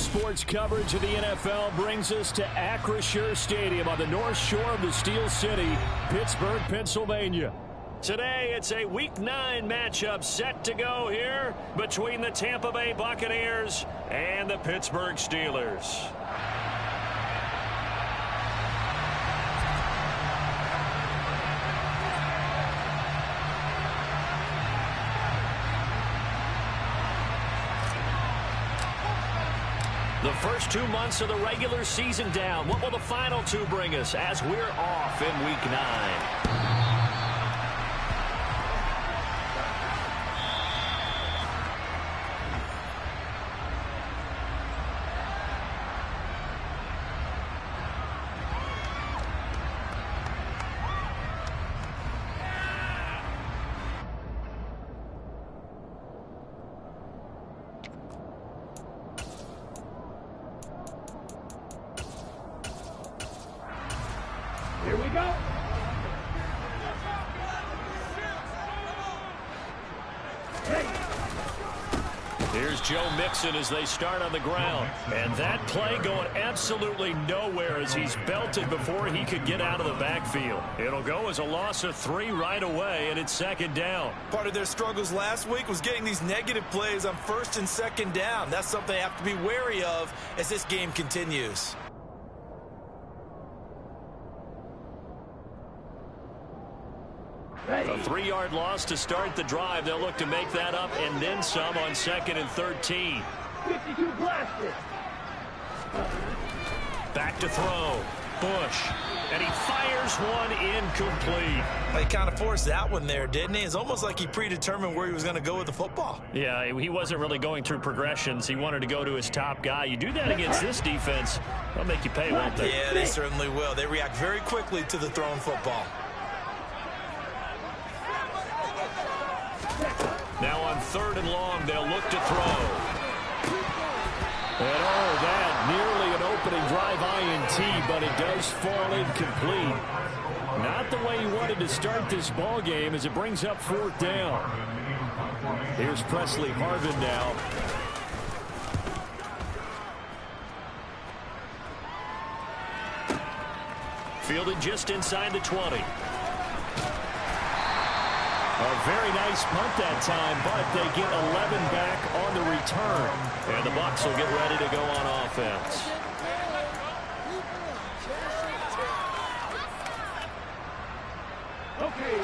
sports coverage of the NFL brings us to Acrisure Stadium on the north shore of the Steel City, Pittsburgh, Pennsylvania. Today, it's a Week 9 matchup set to go here between the Tampa Bay Buccaneers and the Pittsburgh Steelers. The first 2 months of the regular season down. What will the final 2 bring us as we're off in Week 9? Here we go. Here's Joe Mixon as they start on the ground. And that play going absolutely nowhere as he's belted before he could get out of the backfield. It'll go as a loss of 3 right away, and it's second down. Part of their struggles last week was getting these negative plays on first and second down. That's something they have to be wary of as this game continues. A 3-yard loss to start the drive. They'll look to make that up and then some on 2nd and 13. 52 blasted. Back to throw. Bush. And he fires one incomplete. He kind of forced that one there, didn't he? It's almost like he predetermined where he was going to go with the football. Yeah, he wasn't really going through progressions. He wanted to go to his top guy. You do that against this defense, they'll make you pay, won't they? Yeah, they certainly will. They react very quickly to the thrown football. Now on 3rd and long, they'll look to throw. And that nearly an opening drive INT, but it does fall incomplete. Not the way he wanted to start this ball game as it brings up 4th down. Here's Presley Harvin now. Fielded just inside the 20. A very nice punt that time, but they get 11 back on the return. And the Bucs will get ready to go on offense.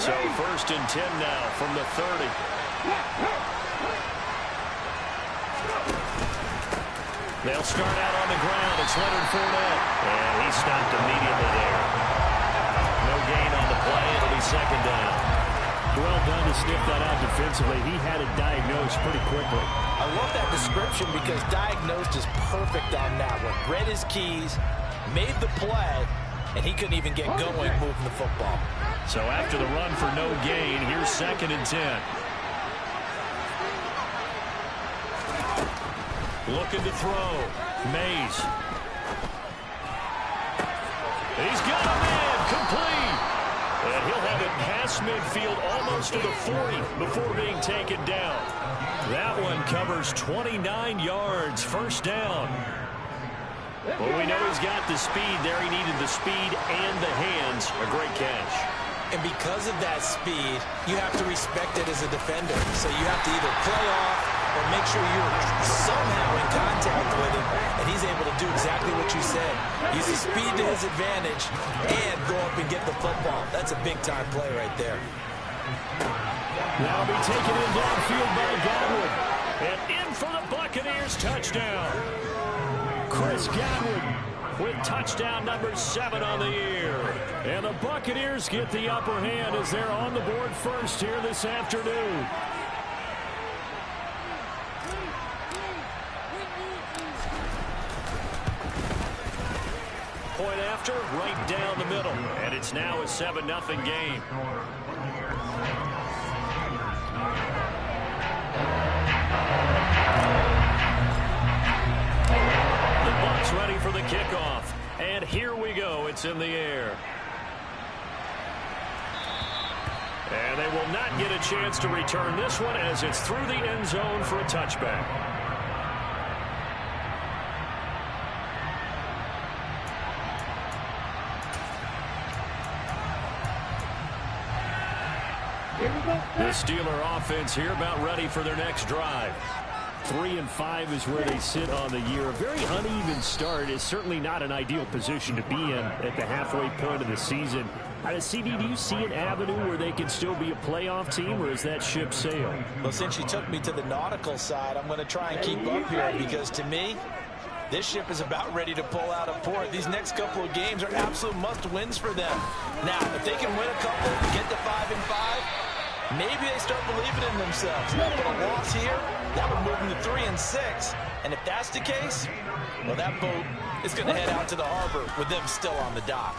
So 1st and 10 now from the 30. They'll start out on the ground. It's Leonard Fournette. And he stopped immediately there. No gain on the play. It'll be 2nd down. Well done to sniff that out defensively. He had it diagnosed pretty quickly. I love that description because diagnosed is perfect on that one. Read his keys, made the play, and he couldn't even get going moving the football. So after the run for no gain, here's 2nd and 10. Looking to throw. Mays. He's got a man. Complete. And he'll have it past midfield almost to the 40 before being taken down. That one covers 29 yards. 1st down. Well, we know he's got the speed there. He needed the speed and the hands. A great catch. And because of that speed, you have to respect it as a defender. So you have to either play off or make sure you're somehow in contact with him, and he's able to do exactly what you said. Use the speed to his advantage and go up and get the football. That's a big-time play right there. Now be taken in downfield by Godwin. And in for the Buccaneers touchdown. Chris Godwin with touchdown number 7 on the year. And the Buccaneers get the upper hand as they're on the board first here this afternoon. Point after, right down the middle. And it's now a 7-0 game. The Bucs ready for the kickoff. And here we go. It's in the air. And they will not get a chance to return this one as it's through the end zone for a touchback. The Steeler offense here about ready for their next drive. 3-5 is where they sit on the year. A very uneven start is certainly not an ideal position to be in at the halfway point of the season. CD, do you see an avenue where they can still be a playoff team, or is that ship sailed? Well, since you took me to the nautical side, I'm going to try and keep up here because, to me, this ship is about ready to pull out of port. These next couple of games are absolute must-wins for them. Now, if they can win a couple, get to 5-5, maybe they start believing in themselves. But a loss here, that would move them to 3-6. And if that's the case, well, that boat is going to head out to the harbor with them still on the dock.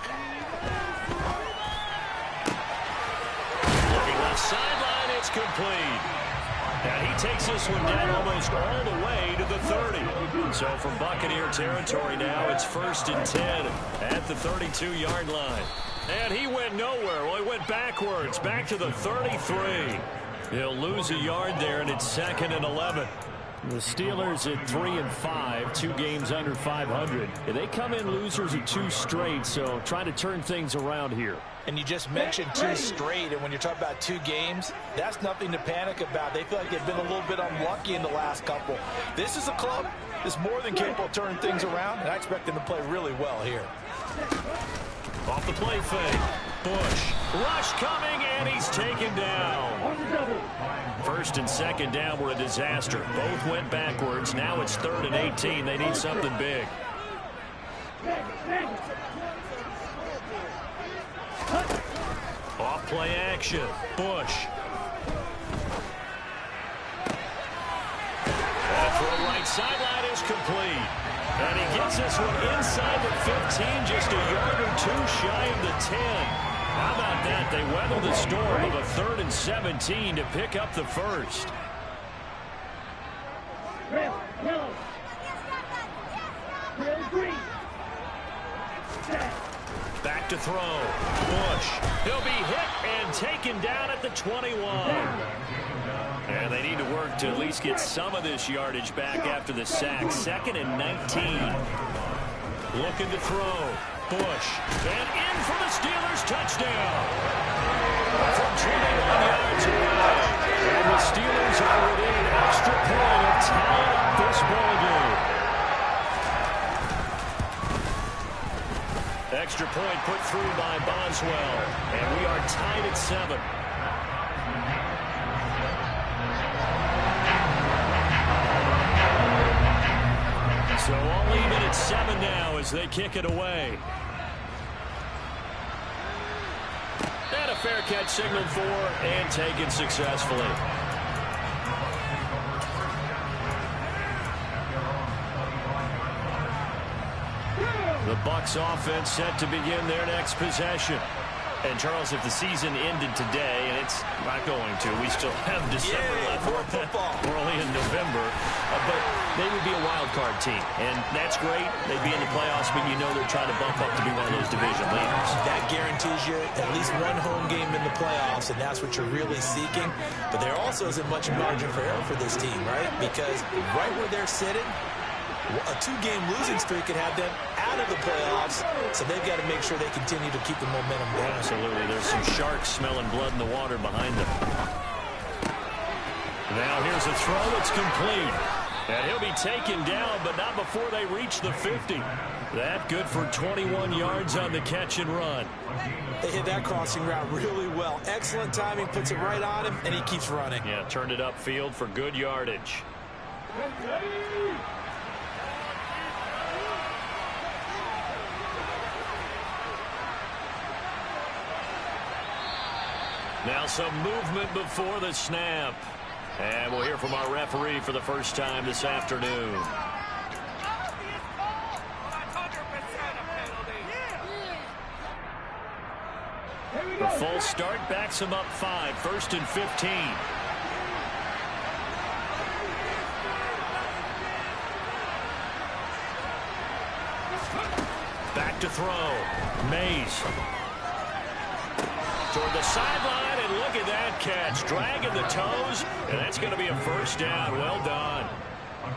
Looking left sideline, it's complete. And he takes this one down almost all the way to the 30. So from Buccaneer territory now, it's 1st and 10 at the 32-yard line. And he went nowhere. Well, he went backwards, back to the 33. He'll lose a yard there, and it's 2nd and 11. The Steelers at 3-5, 2 games under 500. They come in losers of 2 straight, so trying to turn things around here. And you just mentioned 2 straight, and when you're talking about 2 games, that's nothing to panic about. They feel like they've been a little bit unlucky in the last couple. This is a club that's more than capable of turning things around, and I expect them to play really well here. Off the play fake. Bush. Rush coming, and he's taken down. 1st and 2nd down were a disaster. Both went backwards. Now it's 3rd and 18. They need something big. Off play action. Bush. That throw right sideline is complete. And he gets this one inside the 15, just a yard or 2 shy of the 10. How about that? They weather the storm of a 3rd and 17 to pick up the first. Back to throw. Bush. He'll be hit and taken down at the 21. And they need to work to at least get some of this yardage back after the sack. 2nd and 19. Looking to throw. Bush. And in for the Steelers touchdown. From 21 yards away. And the Steelers are within an extra point of tying up this ballgame. Extra point put through by Boswell. And we are tied at 7. So all even at 7 now as they kick it away. And a fair catch signaled for and taken successfully. The Bucs offense set to begin their next possession. And, Charles, if the season ended today, and it's not going to, we still have December left. More football. We're only in November. But they would be a wild card team. And that's great. They'd be in the playoffs, but you know they're trying to bump up to be one of those division leaders. That guarantees you at least one home game in the playoffs, and that's what you're really seeking. But there also isn't much margin for error for this team, right? Because right where they're sitting, a 2-game losing streak could have them out of the playoffs, so they've got to make sure they continue to keep the momentum going. Absolutely. There's some sharks smelling blood in the water behind them. Now here's a throw that's complete. And he'll be taken down, but not before they reach the 50. That good for 21 yards on the catch and run. They hit that crossing route really well. Excellent timing, puts it right on him, and he keeps running. Yeah, turned it upfield for good yardage. Now some movement before the snap. And we'll hear from our referee for the first time this afternoon. The full start backs him up 5, 1st and 15. Back to throw. Mays. Toward the sideline, and look at that catch. Dragging the toes, and that's going to be a first down. Well done.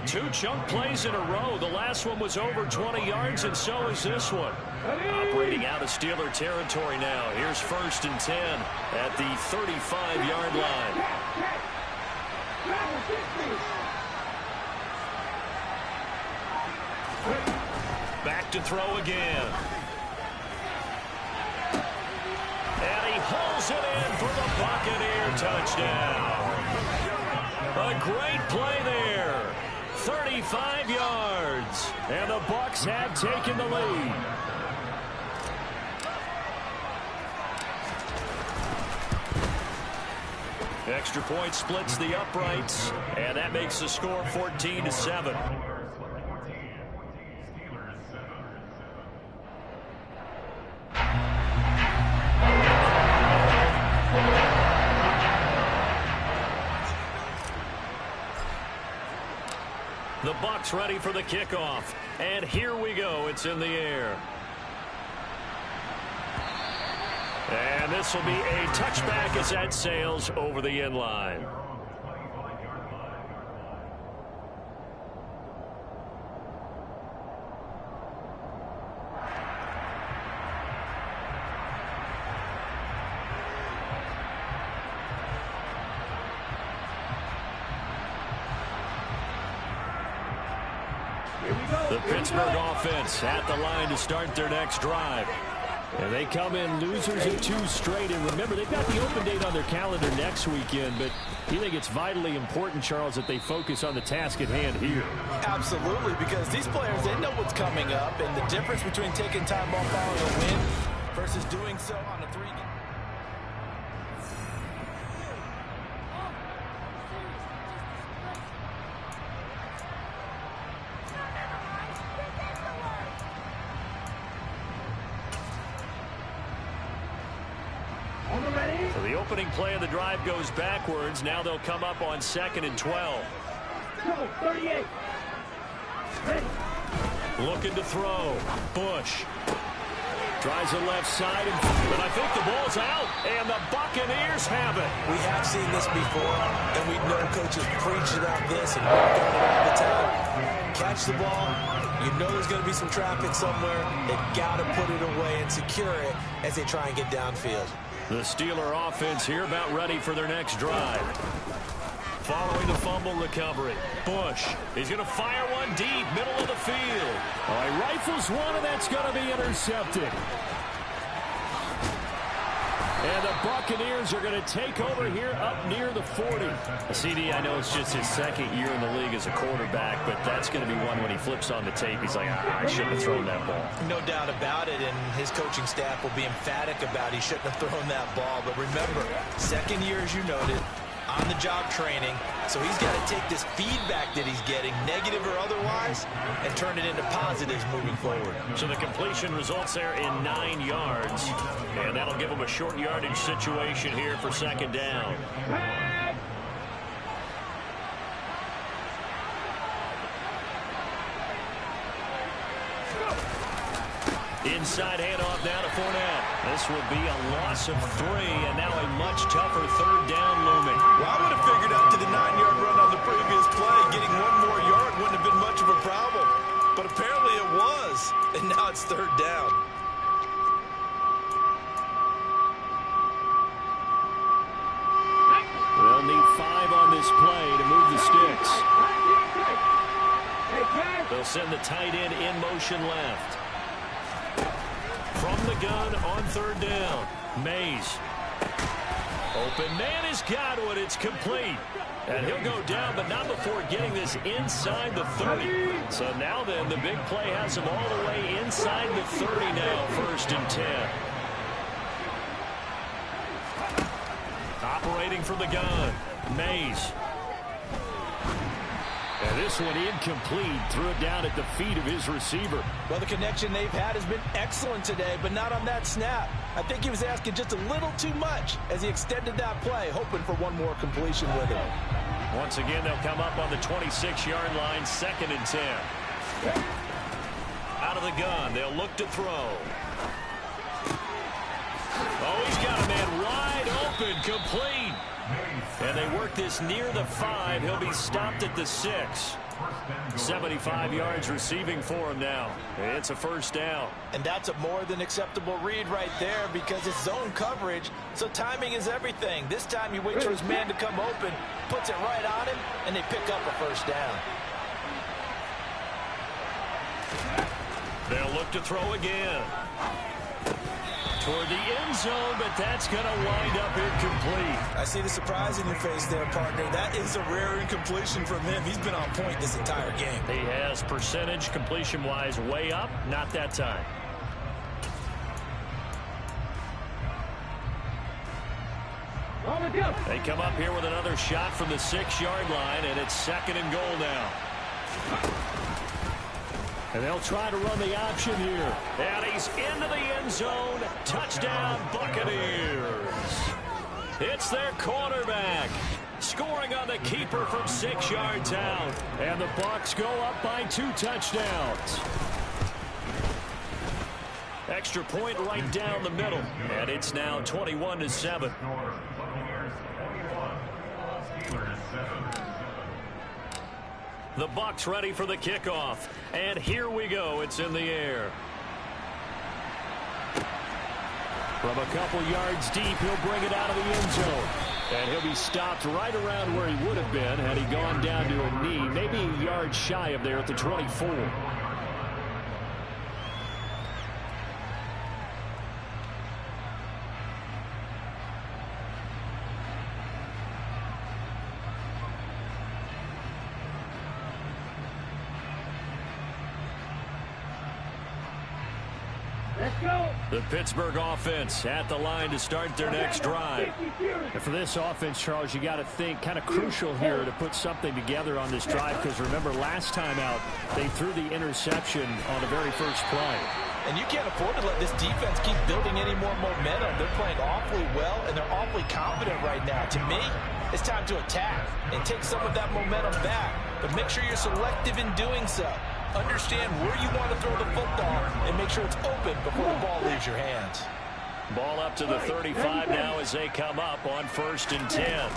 2 chunk plays in a row. The last one was over 20 yards, and so is this one. Operating out of Steeler territory now. Here's 1st and 10 at the 35-yard line. Back to throw again. And he hauls it in for the Buccaneer touchdown. A great play there. 35 yards. And the Bucs have taken the lead. Extra point splits the uprights, and that makes the score 14-7. The Bucs ready for the kickoff, and here we go. It's in the air. And this will be a touchback as that sails over the end line. The Pittsburgh offense at the line to start their next drive. And they come in losers of 2 straight. And remember, they've got the open date on their calendar next weekend. But you think it's vitally important, Charles, that they focus on the task at hand here? Absolutely, because these players, they know what's coming up. And the difference between taking time off following a win versus doing so on a 3-game. So the opening play of the drive goes backwards. Now they'll come up on 2nd and 12. 38. Ready. Looking to throw. Bush. Tries the left side, but I think the ball's out, and the Buccaneers have it. We have seen this before, and we know coaches preach about this and work on it all the time. Catch the ball. You know there's going to be some traffic somewhere. They've got to put it away and secure it as they try and get downfield. The Steeler offense here about ready for their next drive. Following the fumble recovery. Bush is going to fire one deep, middle of the field. Oh, he rifles one, and that's going to be intercepted. And the Buccaneers are going to take over here up near the 40. CD, I know it's just his 2nd year in the league as a quarterback, but that's going to be one when he flips on the tape. He's like, I shouldn't have thrown that ball. No doubt about it, and his coaching staff will be emphatic about he shouldn't have thrown that ball. But remember, 2nd year, as you noted, on-the-job training, so he's got to take this feedback that he's getting, negative or otherwise, and turn it into positives moving forward. So the completion results there in 9 yards, and that'll give him a short yardage situation here for 2nd down. Inside handoff down to Fournette. This will be a loss of 3, and now a much tougher 3rd down looming. Well, I would have figured out to the 9-yard run on the previous play, getting 1 more yard wouldn't have been much of a problem. But apparently it was, and now it's 3rd down. They'll need 5 on this play to move the sticks. They'll send the tight end in motion left. From the gun on 3rd down. Mays. Open man has got one. It's complete. And he'll go down, but not before getting this inside the 30. So now then, the big play has him all the way inside the 30 now, 1st and 10. Operating from the gun. Mays. And this one incomplete. Threw it down at the feet of his receiver. Well, the connection they've had has been excellent today, but not on that snap. I think he was asking just a little too much as he extended that play, hoping for one more completion with it. Once again, they'll come up on the 26-yard line, 2nd and 10. Out of the gun, they'll look to throw. Oh, he's got a man wide open, complete. And they work this near the 5. He'll be stopped at the 6. 75 yards receiving for him now. It's a first down. And that's a more than acceptable read right there because it's zone coverage, so timing is everything. This time you wait for his man to come open, puts it right on him, and they pick up a first down. They'll look to throw again. Toward the end zone, but that's going to wind up incomplete. I see the surprise in your face there, partner. That is a rare incompletion from him. He's been on point this entire game. He has percentage completion-wise way up, not that time. They come up here with another shot from the 6-yard line, and it's 2nd and goal now. And they'll try to run the option here. And he's into the end zone. Touchdown, Buccaneers. It's their cornerback. Scoring on the keeper from 6 yards out. And the Bucs go up by 2 touchdowns. Extra point right down the middle. And it's now 21-7. The Bucs ready for the kickoff. And here we go. It's in the air. From a couple yards deep, he'll bring it out of the end zone. And he'll be stopped right around where he would have been had he gone down to a knee, maybe a yard shy of there at the 24. The Pittsburgh offense at the line to start their next drive. And for this offense, Charles, you got to think kind of crucial here to put something together on this drive because remember last time out they threw the interception on the very first play. And you can't afford to let this defense keep building any more momentum. They're playing awfully well, and they're awfully confident right now. To me, it's time to attack and take some of that momentum back. But make sure you're selective in doing so. Understand where you want to throw the football and make sure it's open before the ball leaves your hands. Ball up to the 35 now as they come up on 1st and 10.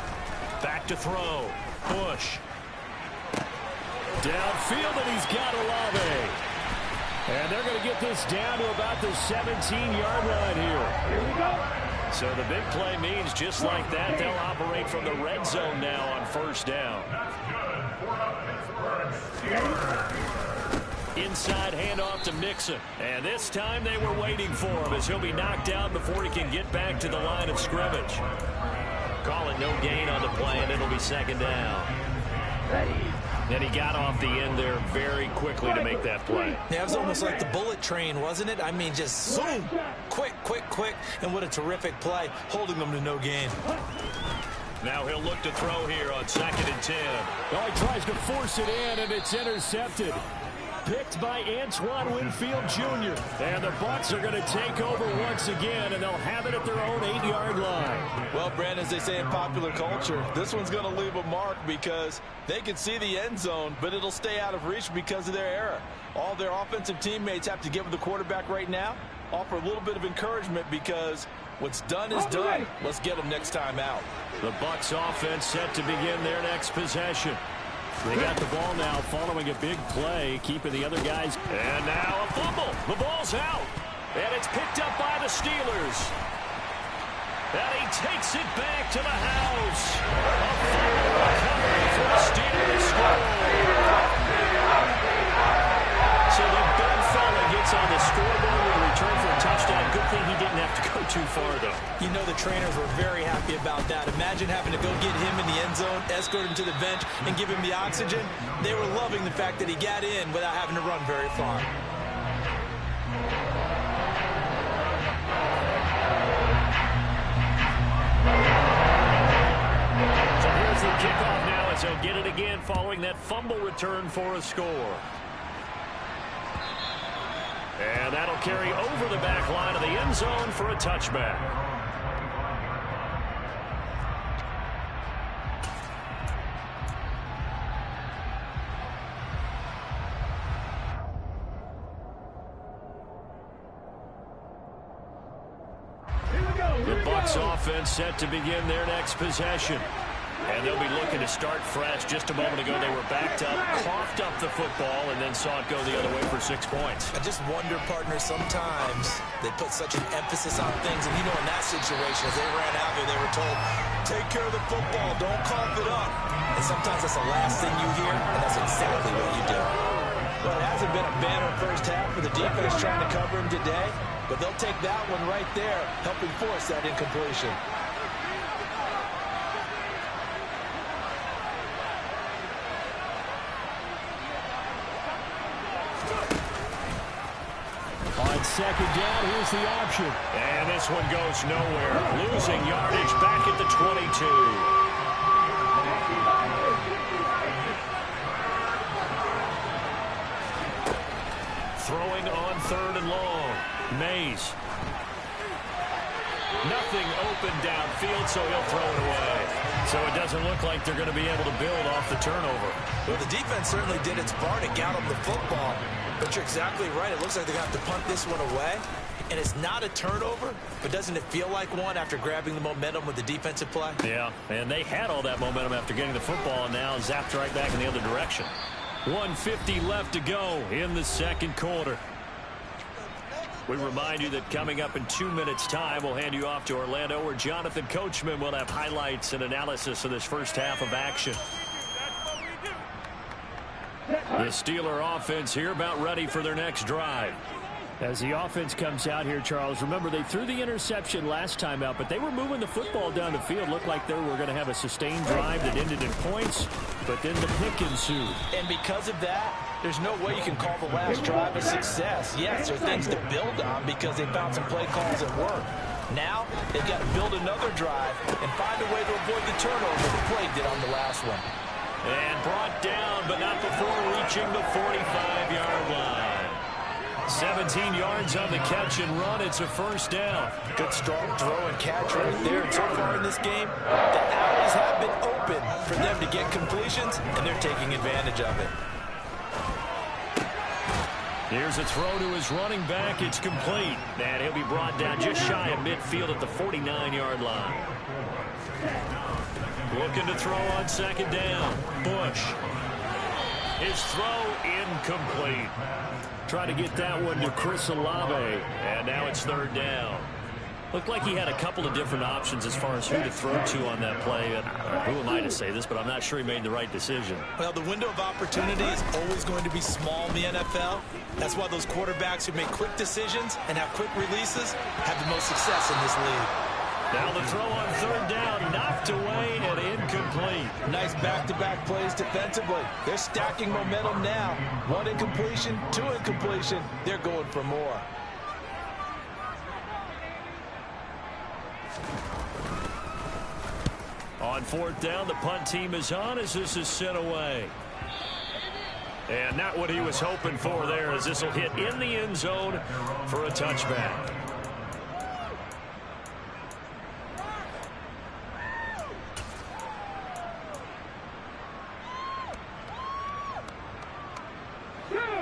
Back to throw. Push. Downfield, and he's got Olave. And they're going to get this down to about the 17-yard line here. Here we go. So the big play means just like that, they'll operate from the red zone now on 1st down. Inside handoff to Mixon. And this time they were waiting for him as he'll be knocked down before he can get back to the line of scrimmage. Call it no gain on the play, and it'll be 2nd down. And he got off the end there very quickly to make that play. Yeah, it was almost like the bullet train, wasn't it? I mean, just zoom, quick, quick, quick. And what a terrific play, holding them to no gain. Now he'll look to throw here on 2nd and 10. Oh, he tries to force it in, and it's intercepted. Picked by Antoine Winfield Jr. And the Bucs are going to take over once again, and they'll have it at their own 8-yard line. Well, Brandon, as they say in popular culture, this one's going to leave a mark because they can see the end zone, but it'll stay out of reach because of their error. All their offensive teammates have to give the quarterback right now, offer a little bit of encouragement because what's done is done. Let's get them next time out. The Bucs offense set to begin their next possession. They got the ball now following a big play, keeping the other guys. And now a fumble. The ball's out. And it's picked up by the Steelers. And he takes it back to the house. A fumble recovery for the Steelers score. So the big fella gets on the scoreboard with a return for a touchdown. Good thing he didn't have to go too far, though. You know the trainers were very happy about that. Imagine having to go get him in the end zone, escort him to the bench, and give him the oxygen. They were loving the fact that he got in without having to run very far. So here's the kickoff now as they'll get it again following that fumble return for a score. And that'll carry over the back line of the end zone for a touchback. The Bucs offense set to begin their next possession. And they'll be looking to start fresh. Just a moment ago, they were backed up, coughed the football and then saw it go the other way for 6 points. I just wonder, partner, sometimes they put such an emphasis on things. And, you know, in that situation, as they ran out there, they were told, take care of the football, don't cough it up. And sometimes that's the last thing you hear, and that's exactly what you do. Well, it hasn't been a banner first half for the defense trying to cover him today, but they'll take that one right there, helping force that incompletion. On second down, here's the option. And this one goes nowhere. Losing yardage back at the 22. Throwing on 3rd and long. Mays. Nothing open downfield, so he'll throw it away. So it doesn't look like they're going to be able to build off the turnover. Well, the defense certainly did its part to get them the football. But you're exactly right. It looks like they're going to have to punt this one away. And it's not a turnover, but doesn't it feel like one after grabbing the momentum with the defensive play? Yeah, and they had all that momentum after getting the football, and now zapped right back in the other direction. 1:50 left to go in the second quarter. We remind you that coming up in 2 minutes' time, we'll hand you off to Orlando, where Jonathan Coachman will have highlights and analysis of this first half of action. The Steeler offense here about ready for their next drive. As the offense comes out here, Charles, remember they threw the interception last time out, but they were moving the football down the field. Looked like they were going to have a sustained drive that ended in points, but then the pick ensued. And because of that, there's no way you can call the last drive a success. Yes, there are things to build on because they found some play calls that work. Now, they've got to build another drive and find a way to avoid the turnover that plagued it on the last one. And brought down, but not before reaching the 45-yard line. 17 yards on the catch and run. It's a first down. Good strong throw and catch right there. And so far in this game, the alleys have been open for them to get completions, and they're taking advantage of it. Here's a throw to his running back. It's complete. And he'll be brought down just shy of midfield at the 49-yard line. Looking to throw on second down. Bush. His throw incomplete. Try to get that one to Chris Olave. And now it's third down. Looked like he had a couple of different options as far as who to throw to on that play. And who am I to say this, but I'm not sure he made the right decision. Well, the window of opportunity is always going to be small in the NFL. That's why those quarterbacks who make quick decisions and have quick releases have the most success in this league. Now the throw on third down, knocked away and incomplete. Nice back-to-back plays defensively. They're stacking momentum now. One incompletion, two incompletion. They're going for more. On fourth down, the punt team is on as this is sent away. And not what he was hoping for there, as this will hit in the end zone for a touchback.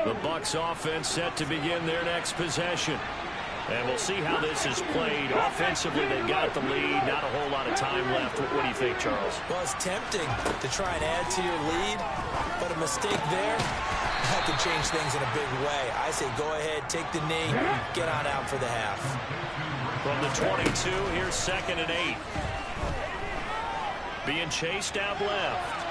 The Bucs offense set to begin their next possession. And we'll see how this is played. Offensively, they've got the lead. Not a whole lot of time left. What do you think, Charles? Well, it's tempting to try and add to your lead, but a mistake there, that can change things in a big way. I say go ahead, take the knee, get on out for the half. From the 22, here's 2nd and 8. Being chased out left.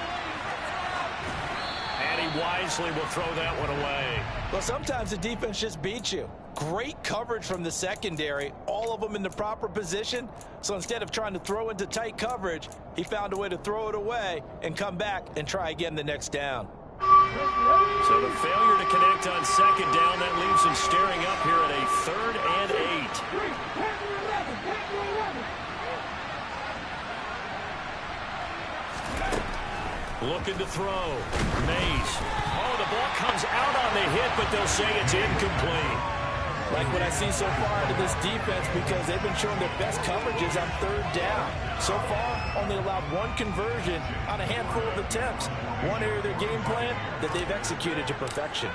And he wisely will throw that one away. Well, sometimes the defense just beats you. Great coverage from the secondary, all of them in the proper position. So instead of trying to throw into tight coverage, he found a way to throw it away and come back and try again the next down. So the failure to connect on second down, that leaves him staring up here at a 3rd and 8. Looking to throw. Mays. Oh, the ball comes out on the hit, but they'll say it's incomplete. Like what I see so far out of this defense, because they've been showing their best coverages on 3rd down. So far, only allowed one conversion on a handful of attempts. One area of their game plan that they've executed to perfection.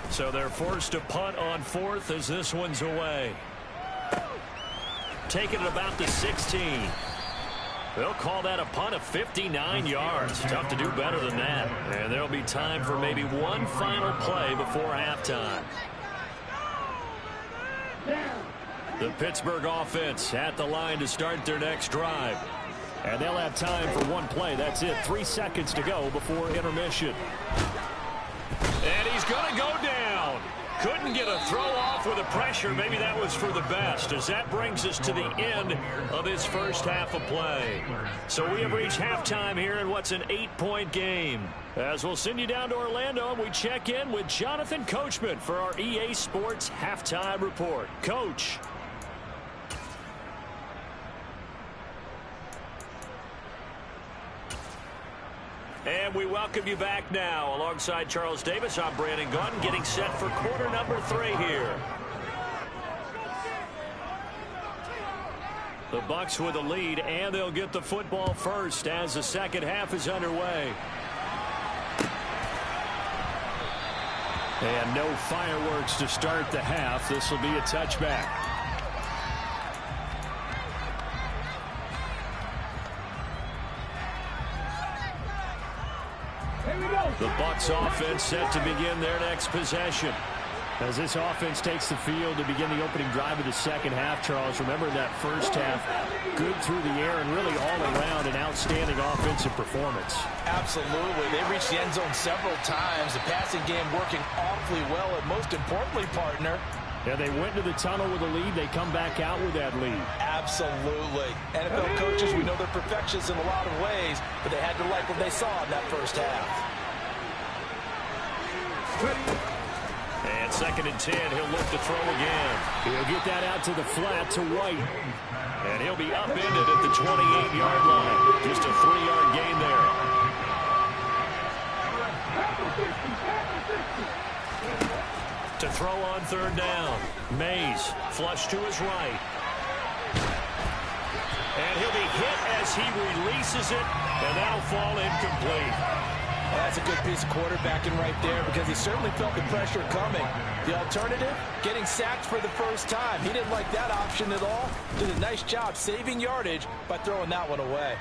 So they're forced to punt on 4th as this one's away. Taking it about the 16. They'll call that a punt of 59 yards. Tough to do better than that. And there'll be time for maybe one final play before halftime. The Pittsburgh offense at the line to start their next drive. And they'll have time for one play. That's it. 3 seconds to go before intermission. And he's going to go down. Couldn't get a throw off with the pressure. Maybe that was for the best, as that brings us to the end of this first half of play. So we have reached halftime here in what's an 8-point game. As we'll send you down to Orlando, and we check in with Jonathan Coachman for our EA Sports Halftime Report. Coach. And we welcome you back now. Alongside Charles Davis, I'm Brandon Gunn, getting set for quarter number 3 here. The Bucs with the lead, and they'll get the football first as the second half is underway. And no fireworks to start the half. This will be a touchback. The Bucs offense set to begin their next possession. As this offense takes the field to begin the opening drive of the second half, Charles, remember that first half, good through the air and really all around an outstanding offensive performance. Absolutely. They reached the end zone several times. The passing game working awfully well, and most importantly, partner, yeah, they went to the tunnel with a lead. They come back out with that lead. Absolutely. NFL coaches, we know they're perfectionists in a lot of ways, but they had to like what they saw in that first half. And 2nd and 10, he'll look to throw again. He'll get that out to the flat to White. And he'll be upended at the 28-yard line. Just a 3-yard gain there. To throw on 3rd down. Mays, flush to his right. And he'll be hit as he releases it, and that'll fall incomplete. Well, that's a good piece of quarterbacking right there, because he certainly felt the pressure coming. The alternative, getting sacked for the first time. He didn't like that option at all. Did a nice job saving yardage by throwing that one away.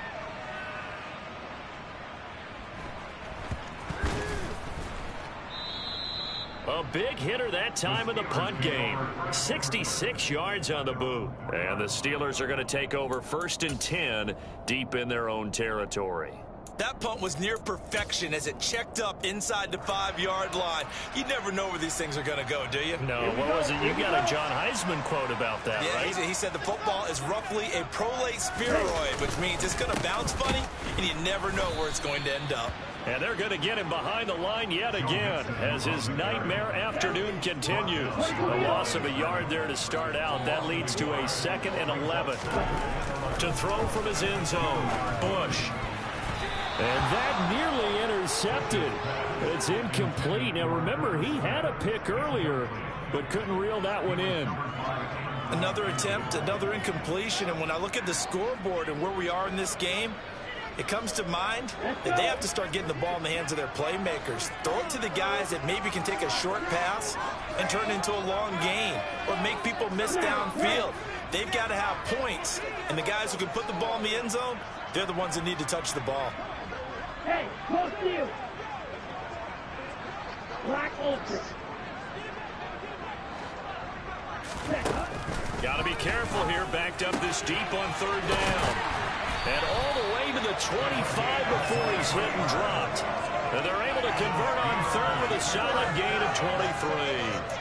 A big hitter that time in the punt game. 66 yards on the boot. And the Steelers are going to take over 1st and 10 deep in their own territory. That punt was near perfection as it checked up inside the 5-yard line. You never know where these things are going to go, do you? No, what was it? You got a John Heisman quote about that, yeah, right? He said the football is roughly a prolate spheroid, which means it's going to bounce funny, and you never know where it's going to end up. And they're going to get him behind the line yet again as his nightmare afternoon continues. A loss of a yard there to start out. That leads to a 2nd and 11. To throw from his end zone, Bush. And that nearly intercepted. It's incomplete. Now, remember, he had a pick earlier, but couldn't reel that one in. Another attempt, another incompletion. And when I look at the scoreboard and where we are in this game, it comes to mind that they have to start getting the ball in the hands of their playmakers. Throw it to the guys that maybe can take a short pass and turn it into a long gain or make people miss downfield. They've got to have points, and the guys who can put the ball in the end zone, they're the ones that need to touch the ball. Hey, close to you. Black ultra. Got to be careful here. Backed up this deep on 3rd down. And all the way to the 25 before he's hit and dropped. And they're able to convert on 3rd with a solid gain of 23.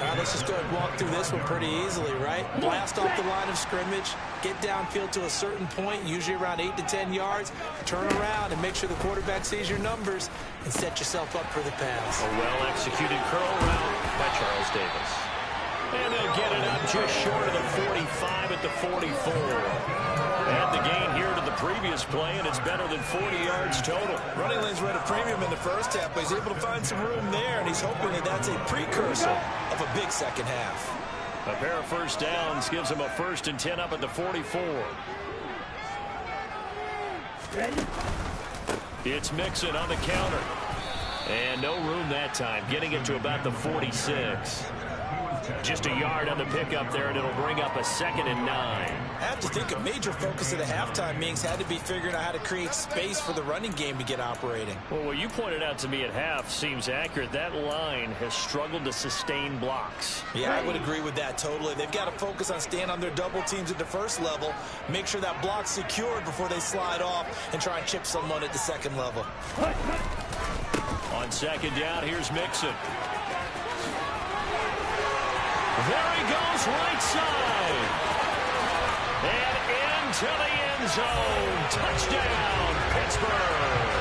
All right, let's just go ahead and walk through this one pretty easily, right? Blast off the line of scrimmage, get downfield to a certain point, usually around 8 to 10 yards, turn around and make sure the quarterback sees your numbers and set yourself up for the pass. A well-executed curl route by Charles Davis. And they'll get it up just short of the 45 at the 44. And the gain here to the previous play, and it's better than 40 yards total. Running lanes were at a premium in the first half, but he's able to find some room there, and he's hoping that that's a precursor of a big second half. A pair of first downs gives him a 1st and 10 up at the 44. Ready? It's Mixon on the counter. And no room that time, getting it to about the 46. Just a yard on the pickup there, and it'll bring up a 2nd and 9. I have to think a major focus of the halftime meetings had to be figuring out how to create space for the running game to get operating. Well, what you pointed out to me at half seems accurate. That line has struggled to sustain blocks. Yeah, I would agree with that totally. They've got to focus on staying on their double teams at the first level, make sure that block's secured before they slide off and try and chip someone at the second level. On 2nd down, here's Mixon. There he goes, right side. And into the end zone. Touchdown, Pittsburgh.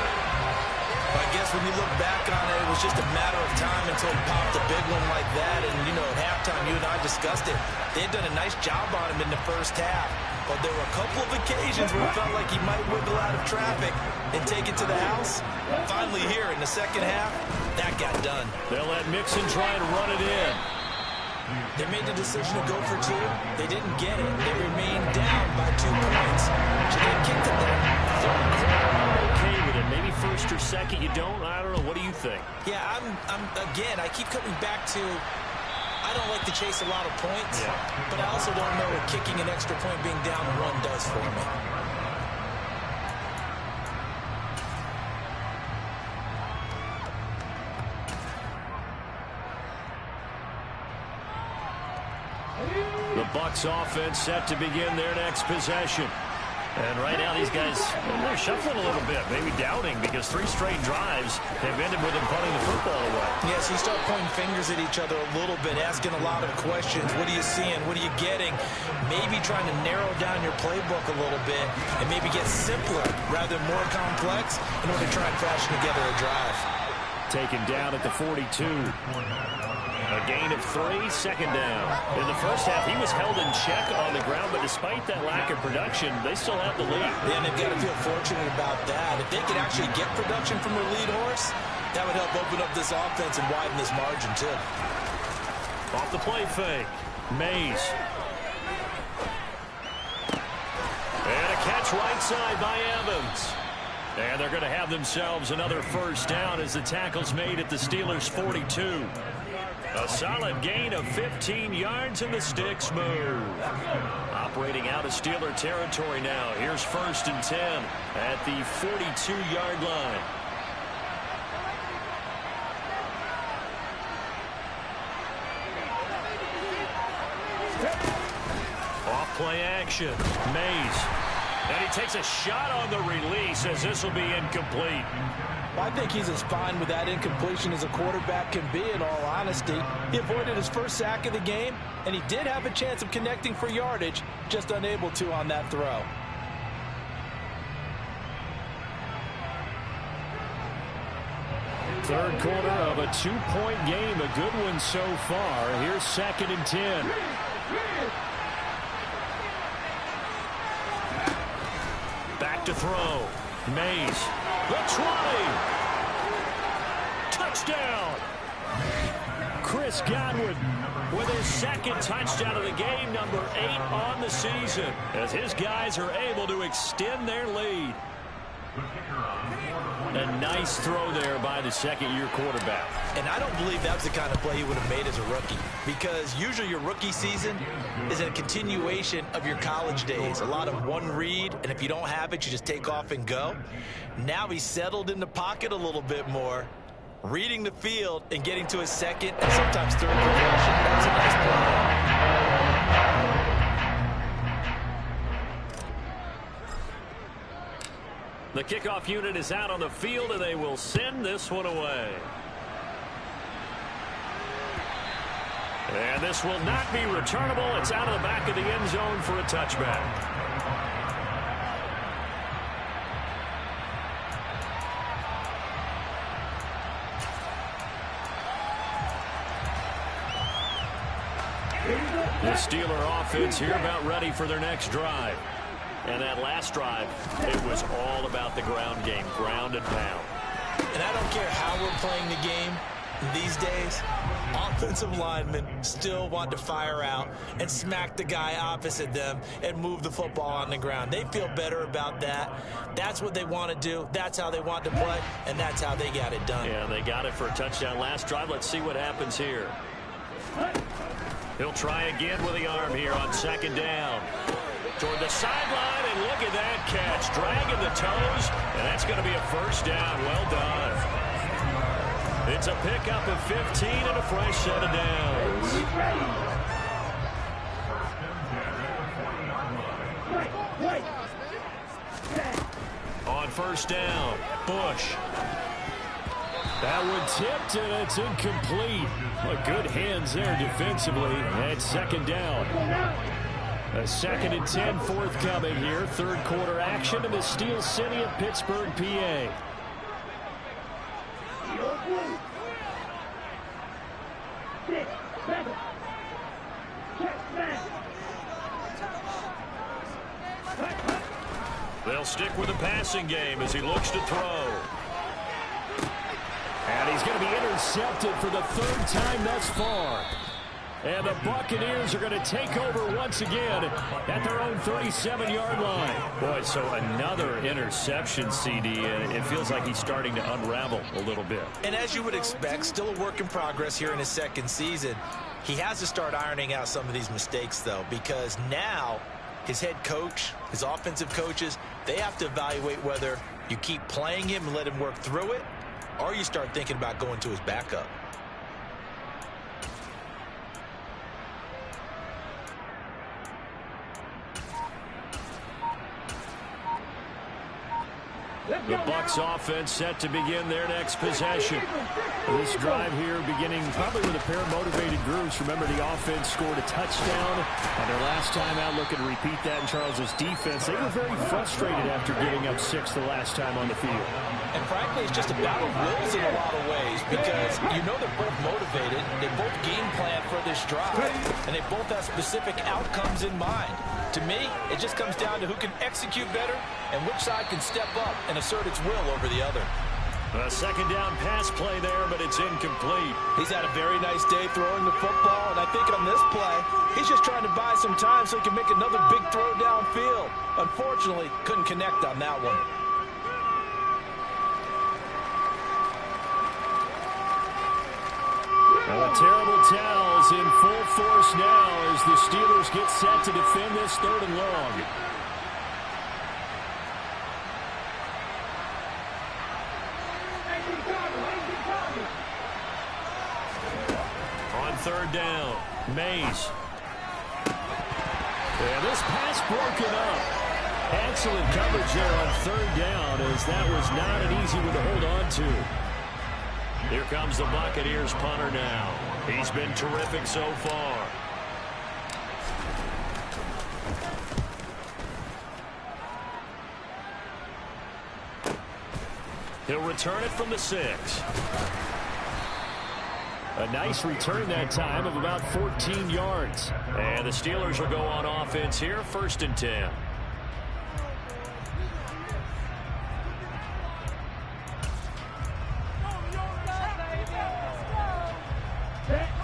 I guess when you look back on it, it was just a matter of time until he popped a big one like that. And, you know, at halftime, you and I discussed it. They had done a nice job on him in the first half. But there were a couple of occasions where it felt like he might wiggle out of traffic and take it to the house. Finally here in the second half, that got done. They'll let Mixon try and run it in. They made the decision to go for 2. They didn't get it. They remained down by 2 points. Should they have kicked it there? I'm okay with it. Maybe 1st or 2nd. You don't? I don't know. What do you think? Yeah, again, I keep coming back to I don't like to chase a lot of points, but I also don't know what kicking an extra point being down 1 does for me. The Bucs offense set to begin their next possession. And right now these guys, they're shuffling a little bit, maybe doubting, because 3 straight drives have ended with them punting the football away. Yes, you start pointing fingers at each other a little bit, asking a lot of questions. What are you seeing? What are you getting? Maybe trying to narrow down your playbook a little bit and maybe get simpler rather than more complex in order to try and fashion together a drive. Taken down at the 42. A gain of 3, 2nd down. In the first half, he was held in check on the ground, but despite that lack of production, they still have the lead. Yeah, and they've got to feel fortunate about that. If they could actually get production from their lead horse, that would help open up this offense and widen this margin, too. Off the play fake. Mays. And a catch right side by Evans. And they're going to have themselves another 1st down as the tackle's made at the Steelers' 42. A solid gain of 15 yards and the sticks move. Operating out of Steeler territory now. Here's 1st and 10 at the 42-yard line. Off play action. Mays. And he takes a shot on the release as this will be incomplete. I think he's as fine with that incompletion as a quarterback can be, in all honesty. He avoided his 1st sack of the game, and he did have a chance of connecting for yardage, just unable to on that throw. Third quarter of a 2-point game, a good one so far. Here's 2nd and 10. Back to throw. Mays. The 20. Touchdown. Chris Godwin with his 2nd touchdown of the game, number 8 on the season, as his guys are able to extend their lead. A nice throw there by the 2nd-year quarterback. And I don't believe that's the kind of play he would have made as a rookie, because usually your rookie season is a continuation of your college days. A lot of one read, and if you don't have it, you just take off and go. Now he's settled in the pocket a little bit more, reading the field and getting to his 2nd and sometimes 3rd progression. That's a nice play. The kickoff unit is out on the field, and they will send this one away. And this will not be returnable. It's out of the back of the end zone for a touchback. The Steeler offense here about ready for their next drive. And that last drive, it was all about the ground game, ground and pound. And I don't care how we're playing the game these days, offensive linemen still want to fire out and smack the guy opposite them and move the football on the ground. They feel better about that. That's what they want to do. That's how they want to play, and that's how they got it done. Yeah, they got it for a touchdown last drive. Let's see what happens here. He'll try again with the arm here on second down. Toward the sideline, and look at that catch. Dragging the toes, and that's going to be a first down. Well done. It's a pickup of 15 and a fresh set of downs. On first down, Bush. That one tipped, and it's incomplete. Well, good hands there defensively at second down. A 2nd and 10 forthcoming here. Third quarter action in the Steel City of Pittsburgh, PA. They'll stick with the passing game as he looks to throw. And he's going to be intercepted for the 3rd time thus far. And the Buccaneers are going to take over once again at their own 37-yard line. Boy, so another interception, CD, and it feels like he's starting to unravel a little bit. And as you would expect, still a work in progress here in his 2nd season. He has to start ironing out some of these mistakes, though, because now his head coach, his offensive coaches, they have to evaluate whether you keep playing him and let him work through it, or you start thinking about going to his backup. The Bucs offense set to begin their next possession. This drive here beginning probably with a pair of motivated groups. Remember, the offense scored a touchdown on their last time out. Looking to repeat that in Charles's defense. They were very frustrated after giving up 6 the last time on the field. And frankly, it's just a battle of wills in a lot of ways because you know they're both motivated. They both game plan for this drive, and they both have specific outcomes in mind. To me, it just comes down to who can execute better and which side can step up and assert its will over the other. A 2nd down pass play there, but it's incomplete. He's had a very nice day throwing the football, and I think on this play, he's just trying to buy some time so he can make another big throw downfield. Unfortunately, couldn't connect on that one. Well, terrible towels in full force now as the Steelers get set to defend this 3rd and long. On 3rd down, Mays. And this pass broken up. Excellent coverage there on 3rd down as that was not an easy one to hold on to. Here comes the Buccaneers punter now. He's been terrific so far. He'll return it from the 6. A nice return that time of about 14 yards. And the Steelers will go on offense here, 1st and 10.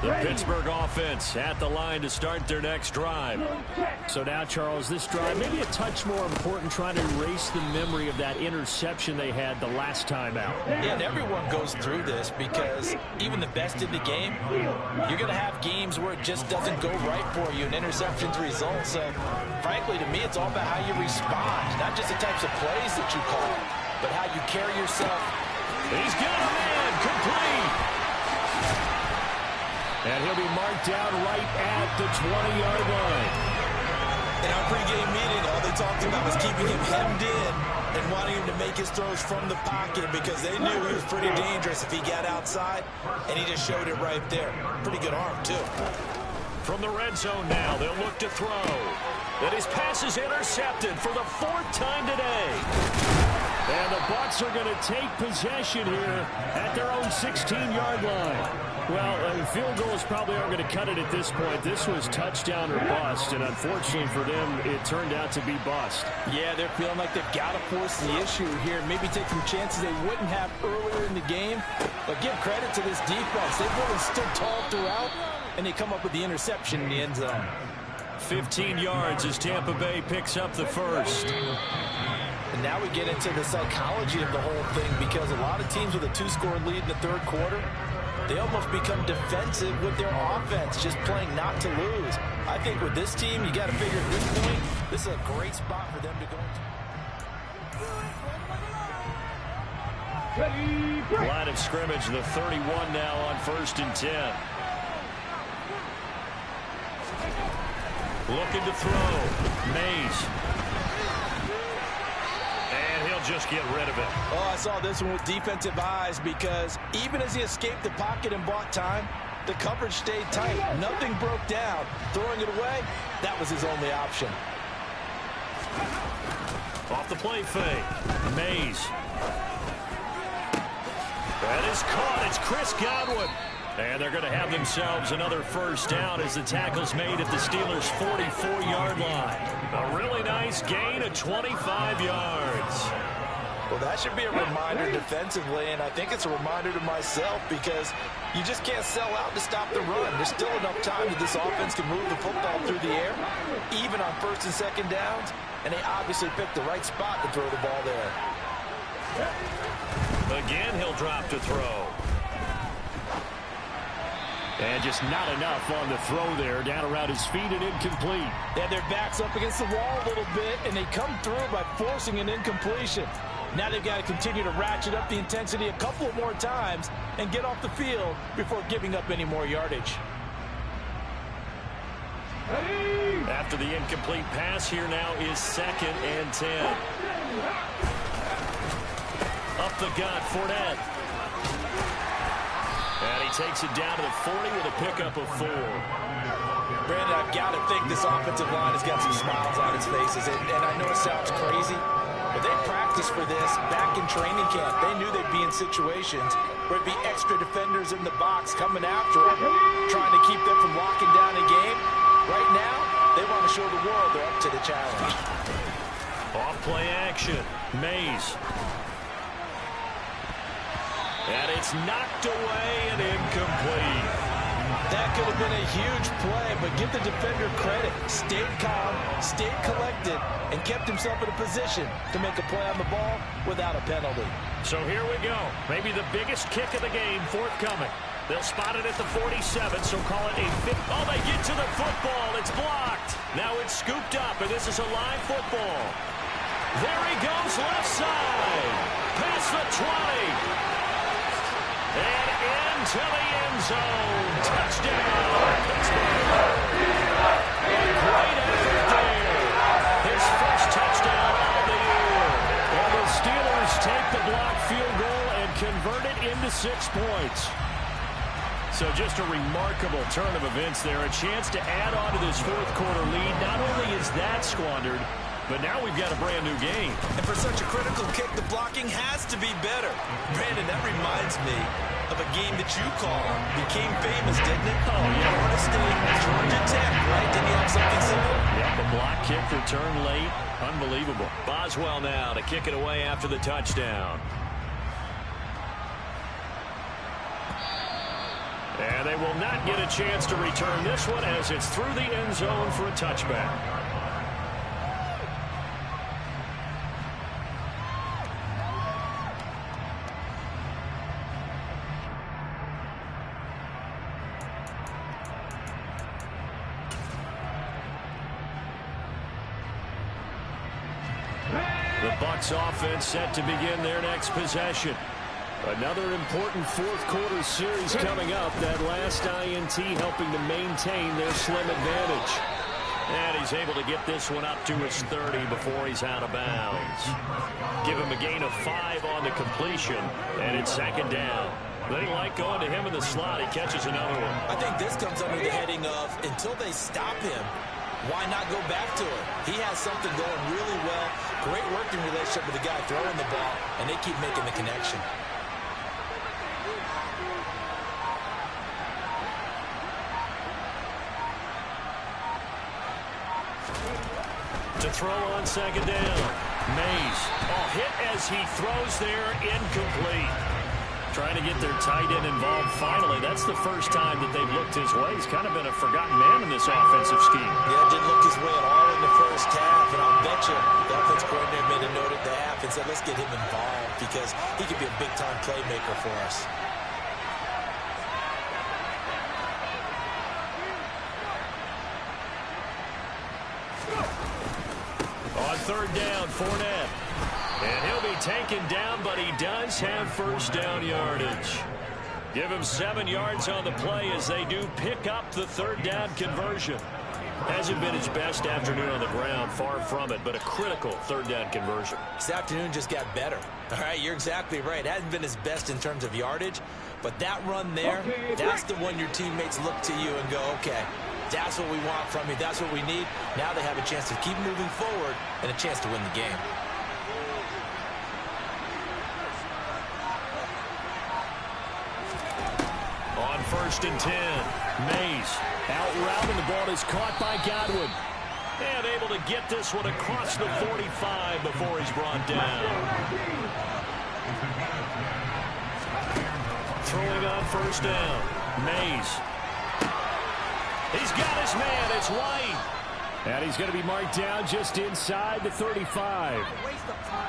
The Pittsburgh offense at the line to start their next drive. So now, Charles, this drive maybe a touch more important, trying to erase the memory of that interception they had the last time out. Yeah, and everyone goes through this because even the best in the game, you're going to have games where it just doesn't go right for you and interceptions result. So, frankly, to me, it's all about how you respond, not just the types of plays that you call, but how you carry yourself. He's got a man, complete. And he'll be marked down right at the 20-yard line. In our pregame meeting, all they talked about was keeping him hemmed in and wanting him to make his throws from the pocket because they knew he was pretty dangerous if he got outside, and he just showed it right there. Pretty good arm, too. From the red zone now, they'll look to throw. And his pass is intercepted for the 4th time today. And the Bucs are going to take possession here at their own 16-yard line. Well, field goals probably aren't going to cut it at this point. This was touchdown or bust, and unfortunately for them, it turned out to be bust. Yeah, they're feeling like they've got to force the issue here. Maybe take some chances they wouldn't have earlier in the game. But give credit to this defense. They've really stood tall throughout, and they come up with the interception in the end zone. 15 yards as Tampa Bay picks up the 1st. And now we get into the psychology of the whole thing because a lot of teams with a 2-score lead in the 3rd quarter, they almost become defensive with their offense, just playing not to lose. I think with this team, you got to figure at this point, this is a great spot for them to go into. Line of scrimmage, the 31 now on 1st and 10. Looking to throw. Mays. And he'll just get rid of it. Oh, I saw this one with defensive eyes because even as he escaped the pocket and bought time, the coverage stayed tight. Nothing broke down. Throwing it away, that was his only option. Off the play fake. Mays. That is caught. It's Chris Godwin. And they're going to have themselves another first down as the tackle's made at the Steelers' 44-yard line. A really nice gain of 25 yards. Well, that should be a reminder defensively, and I think it's a reminder to myself because you just can't sell out to stop the run. There's still enough time that this offense can move the football through the air, even on 1st and 2nd downs, and they obviously picked the right spot to throw the ball there. Again, he'll drop to throw. And just not enough on the throw there. Down around his feet and incomplete. They had their backs up against the wall a little bit, and they come through by forcing an incompletion. Now they've got to continue to ratchet up the intensity a couple of more times and get off the field before giving up any more yardage. After the incomplete pass, here now is 2nd and 10. Up the gut, Fournette. And he takes it down to the 40 with a pickup of 4. Brandon, I've got to think this offensive line has got some smiles on its faces. And I know it sounds crazy, but they practiced for this back in training camp. They knew they'd be in situations where it'd be extra defenders in the box coming after them, trying to keep them from locking down a game. Right now, they want to show the world they're up to the challenge. Off play action. Mays. And it's knocked away and incomplete. That could have been a huge play, but give the defender credit. Stayed calm, stayed collected, and kept himself in a position to make a play on the ball without a penalty. So here we go. Maybe the biggest kick of the game forthcoming. They'll spot it at the 47, so call it a 50. Oh, they get to the football. It's blocked. Now it's scooped up, and this is a live football. There he goes, left side. Past the 20. And into the end zone. Touchdown. Great effort there. His first touchdown of the year. And the Steelers take the blocked field goal and convert it into 6 points. So just a remarkable turn of events there. A chance to add on to this 4th quarter lead. Not only is that squandered, but now we've got a brand new game. And for such a critical kick, the blocking has to be better. Brandon, that reminds me of a game that you called. Became famous, didn't it? Oh, yeah. Florida State, Georgia Tech, right? Didn't you have something similar? Yep, a block kick return late. Unbelievable. Boswell now to kick it away after the touchdown. And they will not get a chance to return this one as it's through the end zone for a touchback. The Bucs offense set to begin their next possession. Another important 4th quarter series coming up. That last INT helping to maintain their slim advantage. And he's able to get this one up to his 30 before he's out of bounds. Give him a gain of 5 on the completion, and it's 2nd down. They like going to him in the slot. He catches another one. I think this comes under the heading of until they stop him, why not go back to it? He has something going really well. Great working relationship with the guy throwing the ball, and they keep making the connection. To throw on 2nd down. Mays. Oh, hit as he throws there. Incomplete. Trying to get their tight end involved finally. That's the first time that they've looked his way. He's kind of been a forgotten man in this offensive scheme. Yeah, didn't look his way at all in the first half. And I'll bet you the offense coordinator made a note at the half and said, let's get him involved because he could be a big-time playmaker for us. third down, Fournette. And he'll be taken down, but he does have first down yardage. Give him 7 yards on the play as they do pick up the third down conversion. Hasn't been his best afternoon on the ground, far from it, but a critical third down conversion. This afternoon just got better. All right, you're exactly right. It hasn't been his best in terms of yardage, but that run there, that's the one your teammates look to you and go, okay, that's what we want from you. That's what we need. Now they have a chance to keep moving forward and a chance to win the game. On 1st and 10, Mays out route, and the ball is caught by Godwin. And able to get this one across the 45 before he's brought down. Throwing on 1st down, Mays. He's got his man, it's White. And he's going to be marked down just inside the 35.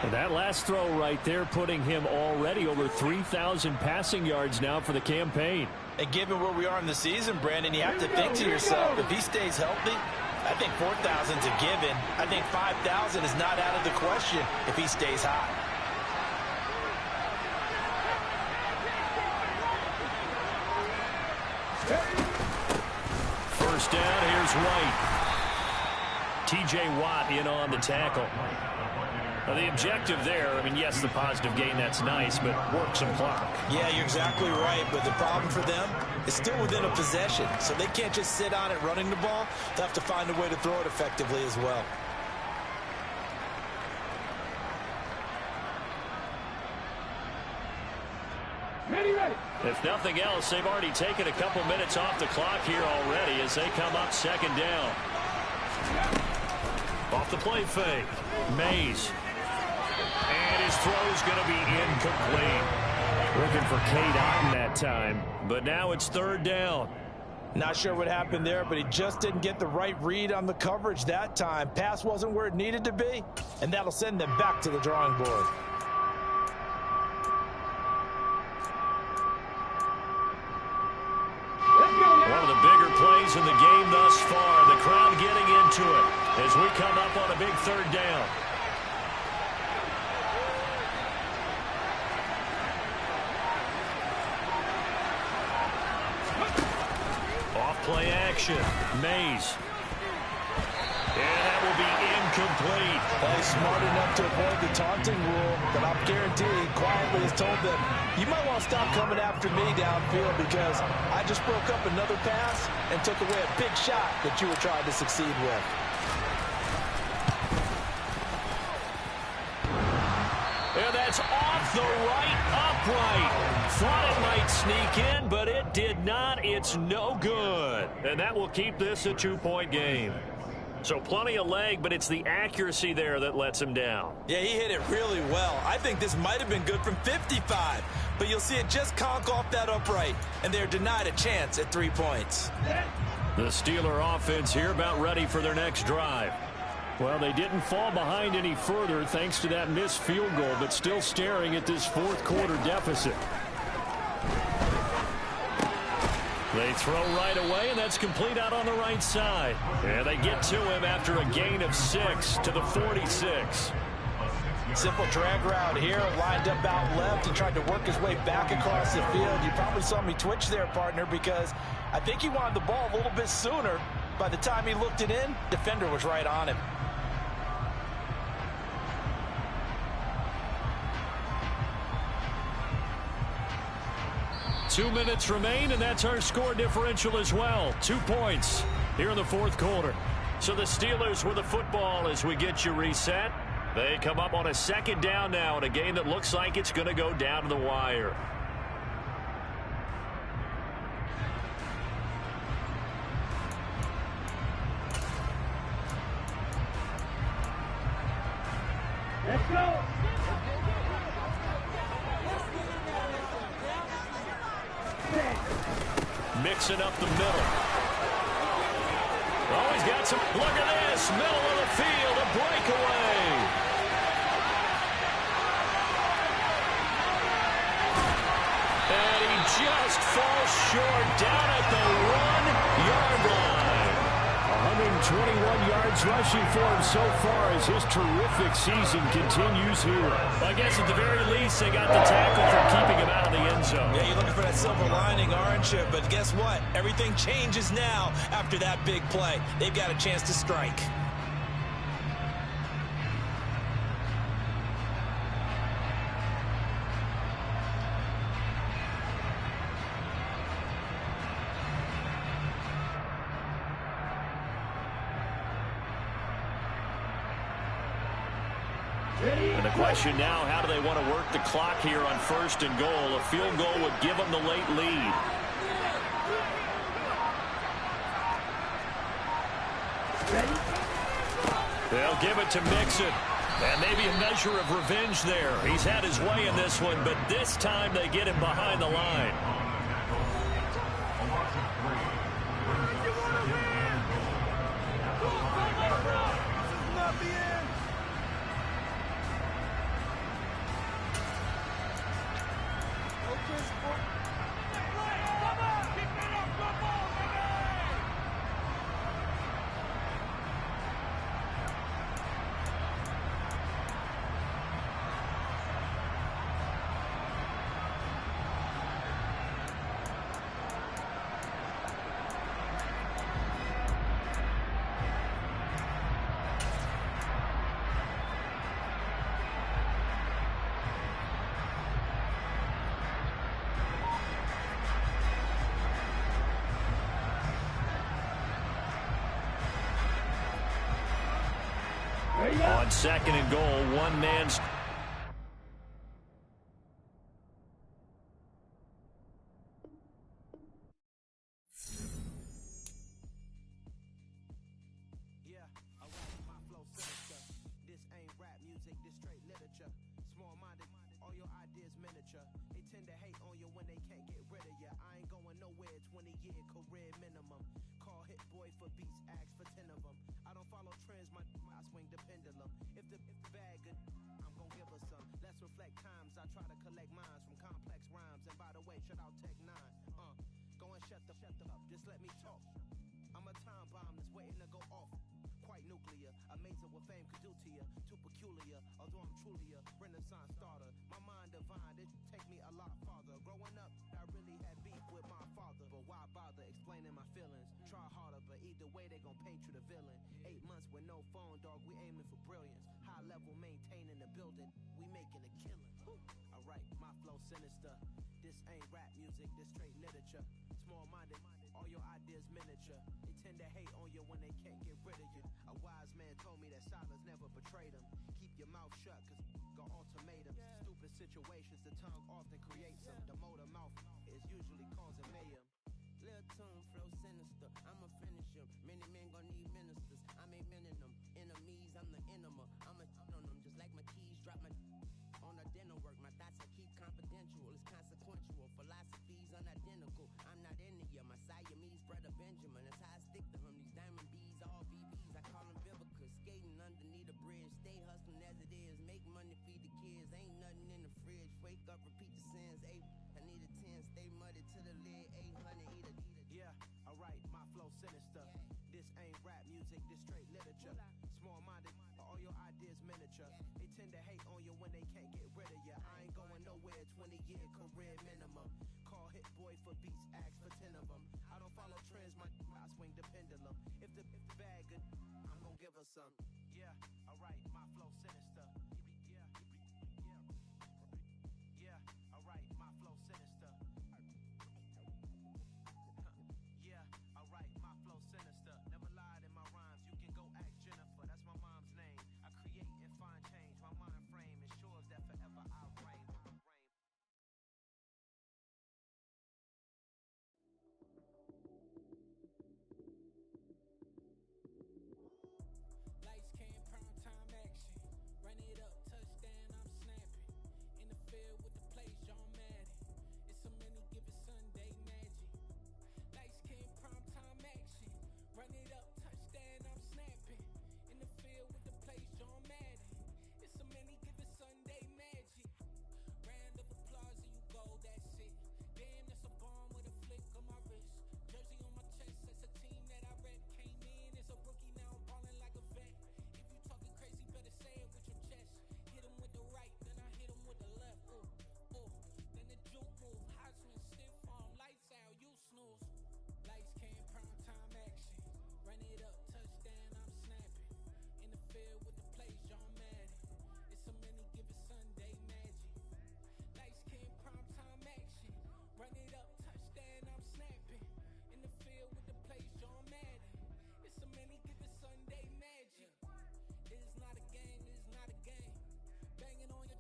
And that last throw right there putting him already over 3,000 passing yards now for the campaign. And given where we are in the season, Brandon, you have to think to yourself, if he stays healthy, I think 4,000 is a given. I think 5,000 is not out of the question if he stays hot. First down, here's White. T.J. Watt in on the tackle. Now the objective there, I mean, yes, the positive gain, that's nice, but work some clock. Yeah, you're exactly right, but the problem for them is still within a possession, so they can't just sit on it running the ball. They'll have to find a way to throw it effectively as well. If nothing else, they've already taken a couple minutes off the clock here already as they come up 2nd down. Off the play fake, Mays. And his throw's going to be incomplete. Looking for Kate Otten that time. But now it's 3rd down. Not sure what happened there, but he just didn't get the right read on the coverage that time. Pass wasn't where it needed to be, and that'll send them back to the drawing board. One of the bigger plays in the game thus far. The crowd getting into it as we come up on a big 3rd down. Off play action. Mays. And that will be incomplete. Well, he's smart enough to avoid the taunting rule, but I'm guaranteed quietly has told them, you might want to stop coming after me downfield because I just broke up another pass and took away a big shot that you were trying to succeed with. And that's off the right upright. Thought it might sneak in, but it did not. It's no good. And that will keep this a 2-point game. So plenty of leg, but it's the accuracy there that lets him down. Yeah, he hit it really well. I think this might have been good from 55, but you'll see it just conk off that upright, and they're denied a chance at 3 points. The Steeler offense here about ready for their next drive. Well, they didn't fall behind any further thanks to that missed field goal, but still staring at this 4th quarter deficit. They throw right away, and that's complete out on the right side. And they get to him after a gain of 6 to the 46. Simple drag route here, lined up out left and tried to work his way back across the field. You probably saw me twitch there, partner, because I think he wanted the ball a little bit sooner. By the time he looked it in, defender was right on him. Two minutes remain, and that's our score differential as well. 2 points here in the 4th quarter. So the Steelers with the football as we get you reset. They come up on a 2nd down now in a game that looks like it's going to go down to the wire. Let's go. Mixing up the middle. Oh, he's got some. Look at this. Middle of the field. A breakaway. And he just falls short down at the 1-yard line. 21 yards rushing for him so far as his terrific season continues here. I guess at the very least, they got the tackle from keeping him out of the end zone. Yeah, you're looking for that silver lining, aren't you? But guess what? Everything changes now after that big play. They've got a chance to strike. And the question now, how do they want to work the clock here on 1st and goal? A field goal would give them the late lead. They'll give it to Mixon. And maybe a measure of revenge there. He's had his way in this one, but this time they get him behind the line. On 2nd and goal, one man's...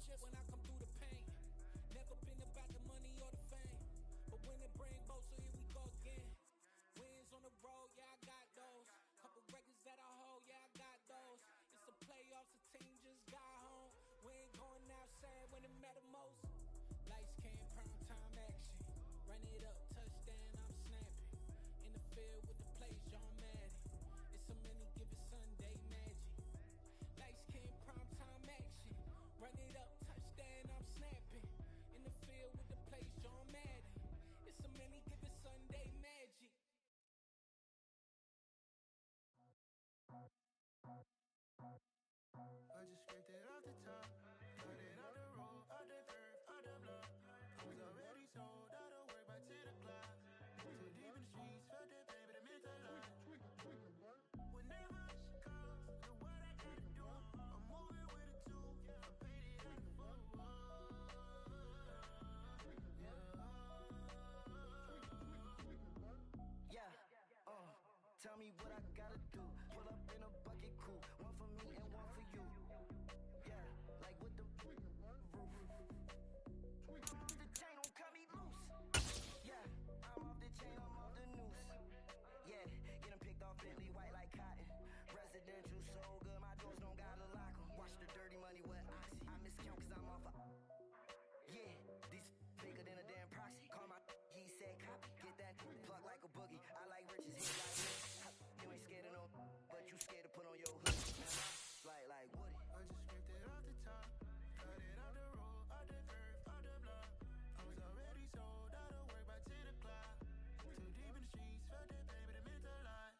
shit when I come through the pain. Never been about the money or the fame, but when it bring both, so here we go again. Wins on the road, yeah, I got those. Couple records that I hold, yeah, I got those. It's the playoffs, the team just got home. We ain't going outside when it matter most. Lights came, prime time action. Run it up, touchdown, I'm snapping. In the field with the plays, John Madden. It's so many given Sunday magic. Lights came, prime time action. Run it up, touchdown, I'm snapping. In the field with the plays, John Madden. It's so many given Sunday magic. I just scraped it off the top, cut it out the road, out the curve, out the block. I was already sold, out of work by 10 o'clock. Too deep in the streets, felt that pain, but it meant a lot. Whenever she calls, know what I gotta do. I'm moving with a two, I paid it out the full. Yeah, tell me what I gotta do. Pull up in a bucket coupe, one for me and one for you. Yeah, like with the roof. The chain don't cut me loose. Yeah, I'm off the chain, I'm off the noose. Yeah, get them picked off Bentley white like cotton. Residential so good, my doors don't gotta lock 'em. Watch the dirty money with oxy. I miscount cause I'm off a... Yeah, these bigger than a damn proxy. Call my he said copy. Get that plug like a boogie. I like riches, he like this. You ain't scared of no, but you scared to put on your hood. Like Woody. I just scraped it off the top, cut it out the road, out the curve, out the block. I was already sold, out of work by 10 o'clock. Too deep in the streets, felt that pain, but it meant a lot.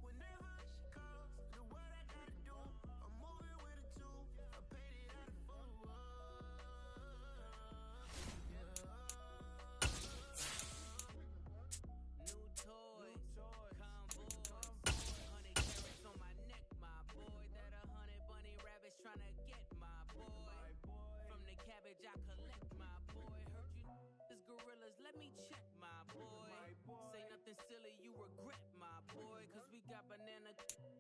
Whenever she calls, know what I gotta do. I'm moving with a two, I paid it out the full. New toys, convoys, 100 carats on my neck, my boy. That 100 bunny rabbits tryna get my boy. From the cabbage I collect, my boy. Heard you is gorillas, let me check, my boy. Say nothing silly, you regret, my boy. Cause we got banana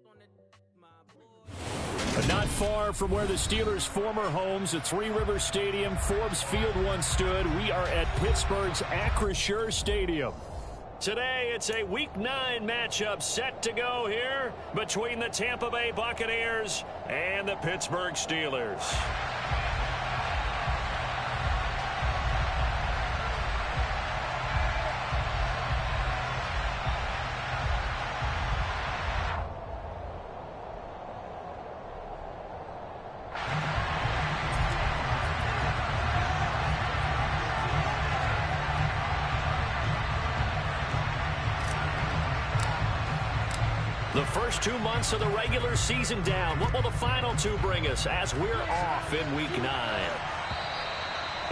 on the my boy. Not far from where the Steelers' former homes at Three Rivers Stadium, Forbes Field once stood, we are at Pittsburgh's Acrisure Stadium. Today, it's a Week 9 matchup set to go here between the Tampa Bay Buccaneers and the Pittsburgh Steelers. The first 2 months of the regular season down. What will the final two bring us as we're off in Week 9?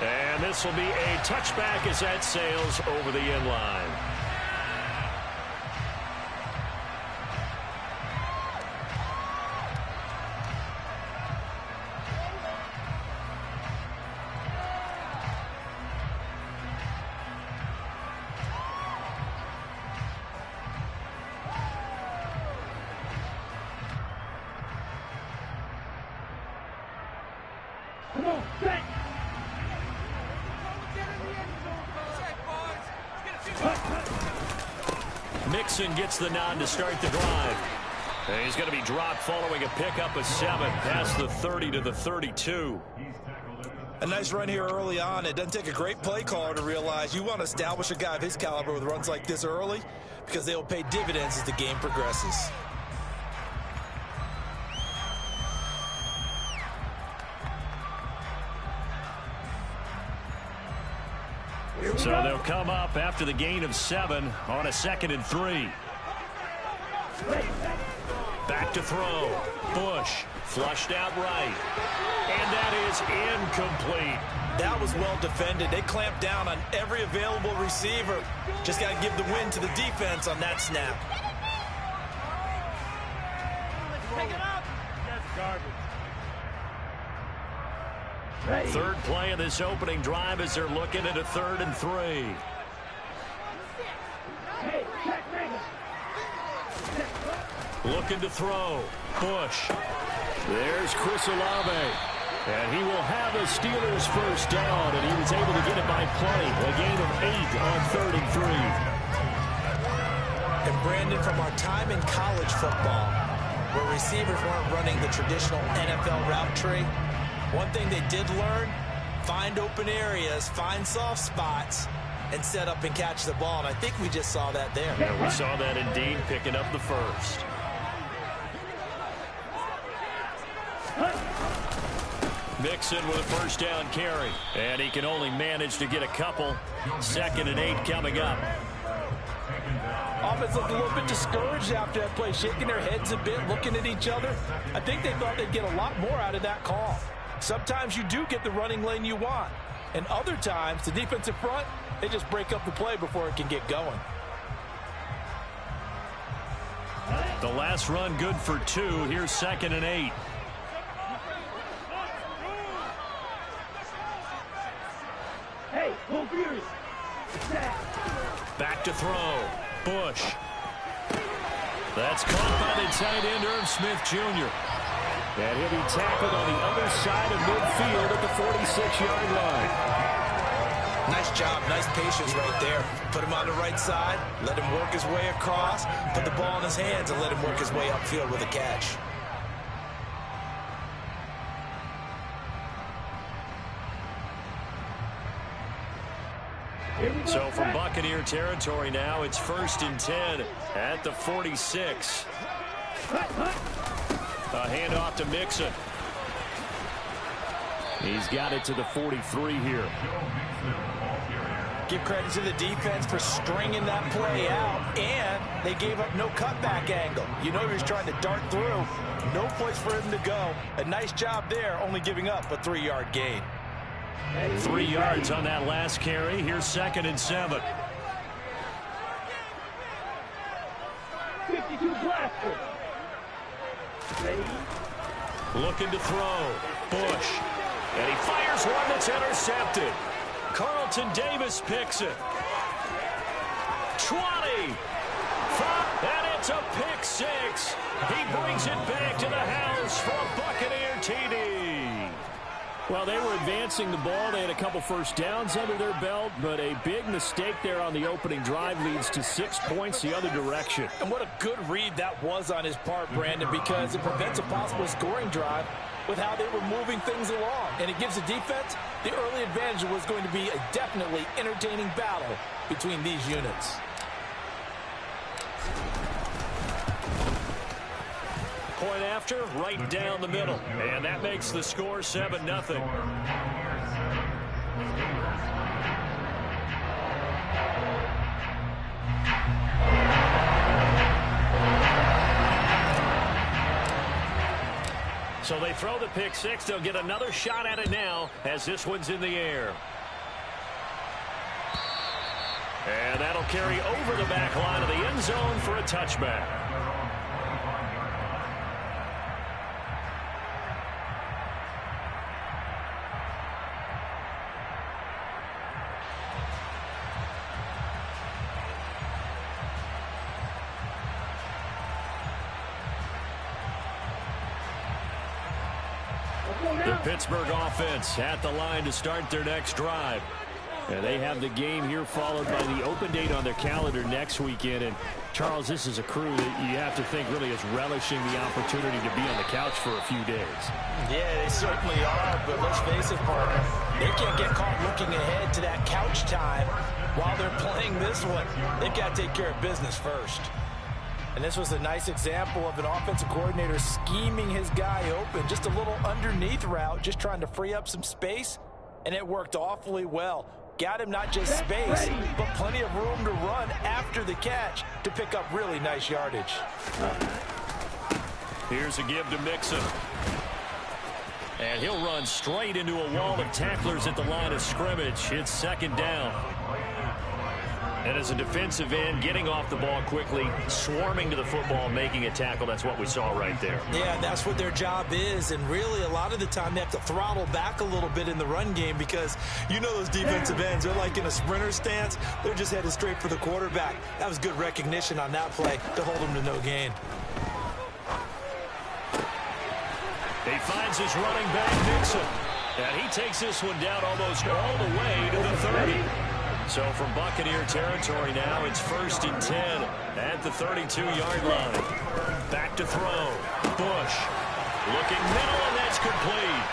And this will be a touchback as that sails over the end line. Mixon gets the nod to start the drive. And he's going to be dropped following a pickup of 7 past the 30 to the 32. A nice run here early on. It doesn't take a great play caller to realize you want to establish a guy of his caliber with runs like this early because they will pay dividends as the game progresses. So they'll come up after the gain of 7 on a 2nd and 3. Back to throw. Bush flushed out right. And that is incomplete. That was well defended. They clamped down on every available receiver. Just got to give the win to the defense on that snap. Pick it up. That's garbage. Third play of this opening drive as they're looking at a 3rd and 3. Looking to throw. Bush. There's Chris Olave. And he will have a Steelers first down, and he was able to get it by play. A gain of 8 on 3rd and 3. And Brandon, from our time in college football, where receivers weren't running the traditional NFL route tree, one thing they did learn, find open areas, find soft spots, and set up and catch the ball. And I think we just saw that there. Yeah, we saw that indeed, picking up the first. Mixon with a first down carry. And he can only manage to get a couple. 2nd and 8 coming up. Offense looked a little bit discouraged after that play, shaking their heads a bit, looking at each other. I think they thought they'd get a lot more out of that call. Sometimes you do get the running lane you want. And other times, the defensive front, they just break up the play before it can get going. The last run good for 2. Here's 2nd and 8. Hey, go furious. Back to throw. Bush. That's caught by the tight end, Irv Smith Jr. And he'll be tackled on the other side of midfield at the 46-yard line. Nice job, nice patience right there. Put him on the right side, let him work his way across, put the ball in his hands, and let him work his way upfield with a catch. So from Buccaneer territory now, it's 1st and 10 at the 46. A handoff to Mixon. He's got it to the 43 here. Give credit to the defense for stringing that play out, and they gave up no cutback angle. You know he's trying to dart through. No place for him to go. A nice job there, only giving up a 3-yard gain. 3 yards on that last carry. Here's 2nd and 7. 52 blaster. Looking to throw. Bush. And he fires one that's intercepted. Carlton Davis picks it. 20. 5, and it's a pick 6. He brings it back to the house for a Buccaneer TD. Well, they were advancing the ball. They had a couple first downs under their belt, but a big mistake there on the opening drive leads to 6 points the other direction. And what a good read that was on his part, Brandon, because it prevents a possible scoring drive with how they were moving things along. And it gives the defense the early advantage. Was going to be a definitely entertaining battle between these units. Point after, right down the middle. And that makes the score 7-0. So they throw the pick 6. They'll get another shot at it now as this one's in the air. And that'll carry over the back line of the end zone for a touchback. The Pittsburgh offense at the line to start their next drive. And they have the game here followed by the open date on their calendar next weekend. And, Charles, this is a crew that you have to think really is relishing the opportunity to be on the couch for a few days. Yeah, they certainly are, but let's face it, partner, they can't get caught looking ahead to that couch time while they're playing this one. They've got to take care of business first. And this was a nice example of an offensive coordinator scheming his guy open. Just a little underneath route, just trying to free up some space, and it worked awfully well. Got him not just space, but plenty of room to run after the catch to pick up really nice yardage. Here's a give to Mixon. And he'll run straight into a wall of tacklers at the line of scrimmage. It's 2nd down. And as a defensive end, getting off the ball quickly, swarming to the football, making a tackle, that's what we saw right there. Yeah, that's what their job is, and really a lot of the time they have to throttle back a little bit in the run game because you know those defensive ends, they're like in a sprinter stance. They're just headed straight for the quarterback. That was good recognition on that play to hold them to no gain. He finds his running back, Nixon. And he takes this one down almost all the way to the 30. So from Buccaneer territory now, it's 1st and 10 at the 32-yard line. Back to throw. Bush looking middle, and that's complete.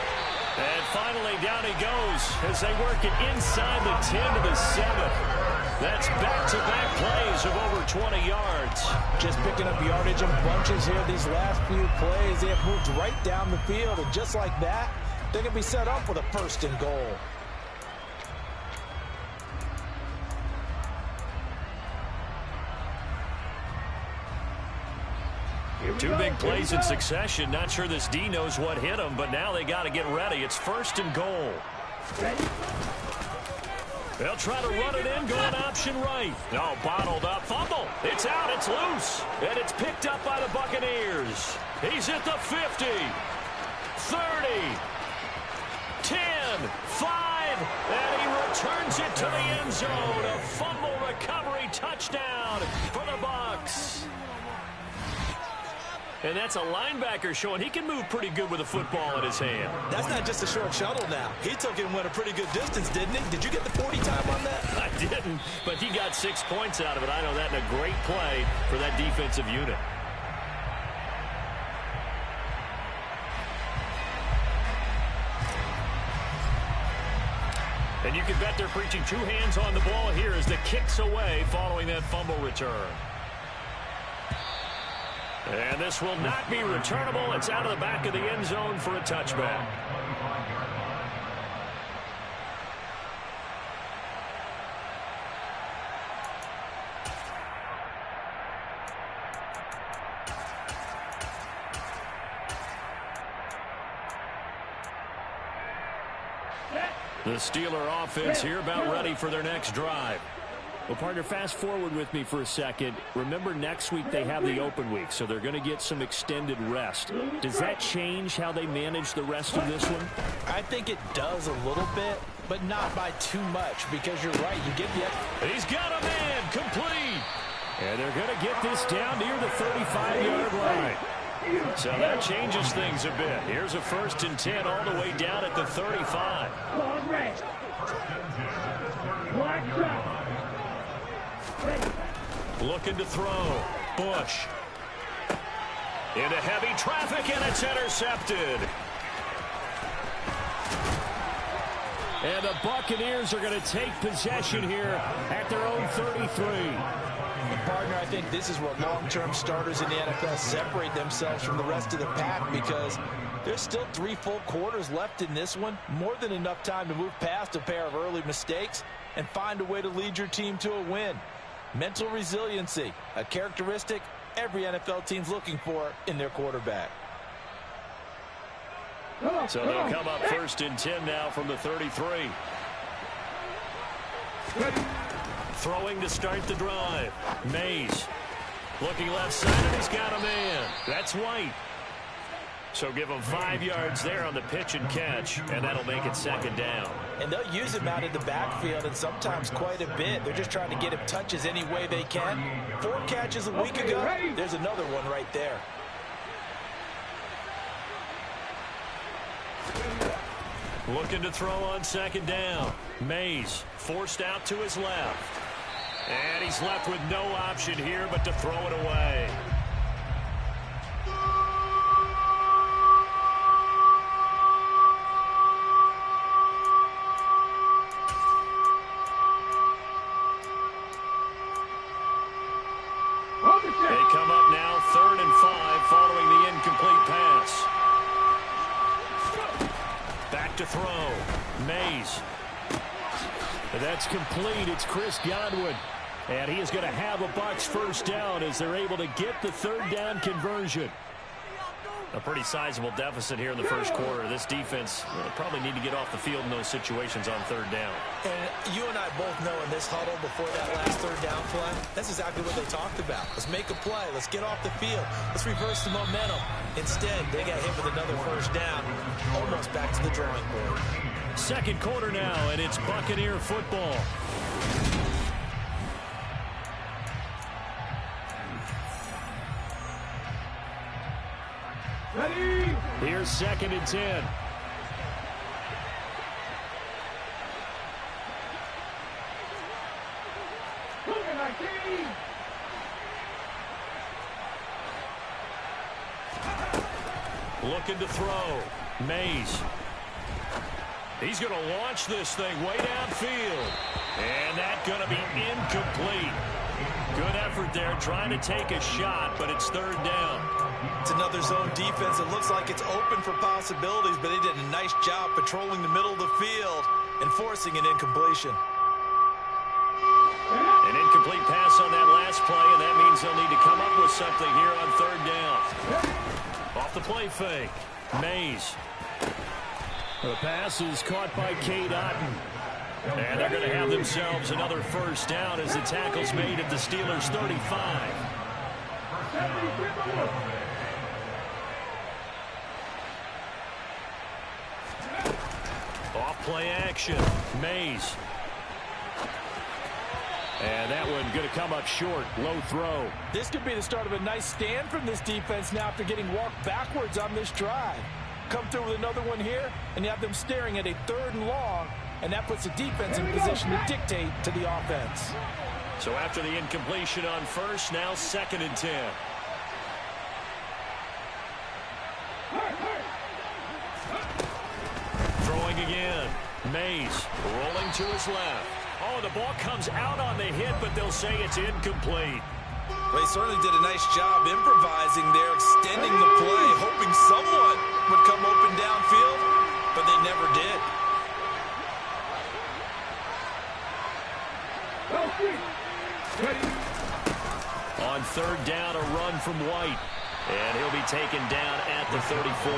And finally, down he goes as they work it inside the 10 to the 7. That's back-to-back plays of over 20 yards. Just picking up yardage in bunches here these last few plays. They have moved right down the field, and just like that, they're going to be set up for the 1st and goal. Two big plays in succession. Not sure this D knows what hit him, but now they got to get ready. It's 1st and goal. They'll try to run it in, going option right. No, bottled up. Fumble. It's out. It's loose. And it's picked up by the Buccaneers. He's at the 50. 30. 10. 5. And he returns it to the end zone. A fumble recovery touchdown for the Bucs. And that's a linebacker showing he can move pretty good with a football in his hand. That's not just a short shuttle now. He took it and went a pretty good distance, didn't he? Did you get the 40 time on that? I didn't, but he got 6 points out of it. I know that in a great play for that defensive unit. And you can bet they're preaching 2 hands on the ball here as the kick's away following that fumble return. And this will not be returnable. It's out of the back of the end zone for a touchback. The Steeler offense here about ready for their next drive. Well, partner, fast forward with me for a second. Remember, next week they have the open week, so they're going to get some extended rest. Does that change how they manage the rest of this one? I think it does a little bit, but not by too much, because you're right. You get the... He's got a man complete. And they're going to get this down near the 35-yard line. So that changes things a bit. Here's a 1st and 10 all the way down at the 35. Looking to throw. Bush. Into heavy traffic, and it's intercepted. And the Buccaneers are going to take possession here at their own 33. Partner, I think this is where long-term starters in the NFL separate themselves from the rest of the pack, because there's still 3 full quarters left in this one. More than enough time to move past a pair of early mistakes and find a way to lead your team to a win. Mental resiliency, a characteristic every NFL team's looking for in their quarterback. So they'll come up 1st and 10 now from the 33. Throwing to start the drive. Mays looking left side, and he's got a man. That's White. So give him 5 yards there on the pitch and catch, and that'll make it 2nd down. And they'll use him out in the backfield, and sometimes quite a bit. They're just trying to get him touches any way they can. 4 catches a week ago. There's another one right there. Looking to throw on 2nd down. Mays forced out to his left. And he's left with no option here but to throw it away. They come up now 3rd and 5 following the incomplete pass. Back to throw. Mays. That's complete. It's Chris Godwin. And he is going to have a Bucs 1st down as they're able to get the 3rd down conversion. A pretty sizable deficit here in the 1st quarter. This defense probably need to get off the field in those situations on 3rd down. And you and I both know in this huddle before that last 3rd down play, that's exactly what they talked about. Let's make a play. Let's get off the field. Let's reverse the momentum. Instead, they got hit with another 1st down, almost back to the drawing board. 2nd quarter now, and it's Buccaneer football. Here's 2nd and 10. Looking to throw. Mays. He's going to launch this thing way downfield. And that's going to be incomplete. Good effort there trying to take a shot, but it's 3rd down. It's another zone defense. It looks like it's open for possibilities, but they did a nice job patrolling the middle of the field and forcing an incompletion. An incomplete pass on that last play, and that means they'll need to come up with something here on 3rd down. Off the play fake. Mays. The pass is caught by Cade Otton. And they're going to have themselves another 1st down as the tackle's made at the Steelers' 35. Off play action. Mays. And that one going to come up short. Low throw. This could be the start of a nice stand from this defense now after getting walked backwards on this drive. Come through with another one here, and you have them staring at a 3rd and long, and that puts the defense in position to dictate to the offense. So after the incompletion on 1st, now 2nd and 10. Throwing again. Mays rolling to his left. Oh, the ball comes out on the hit, but they'll say it's incomplete. They certainly did a nice job improvising there, extending the play, hoping someone would come open downfield, but they never did. On 3rd down, a run from White. And he'll be taken down at the 34.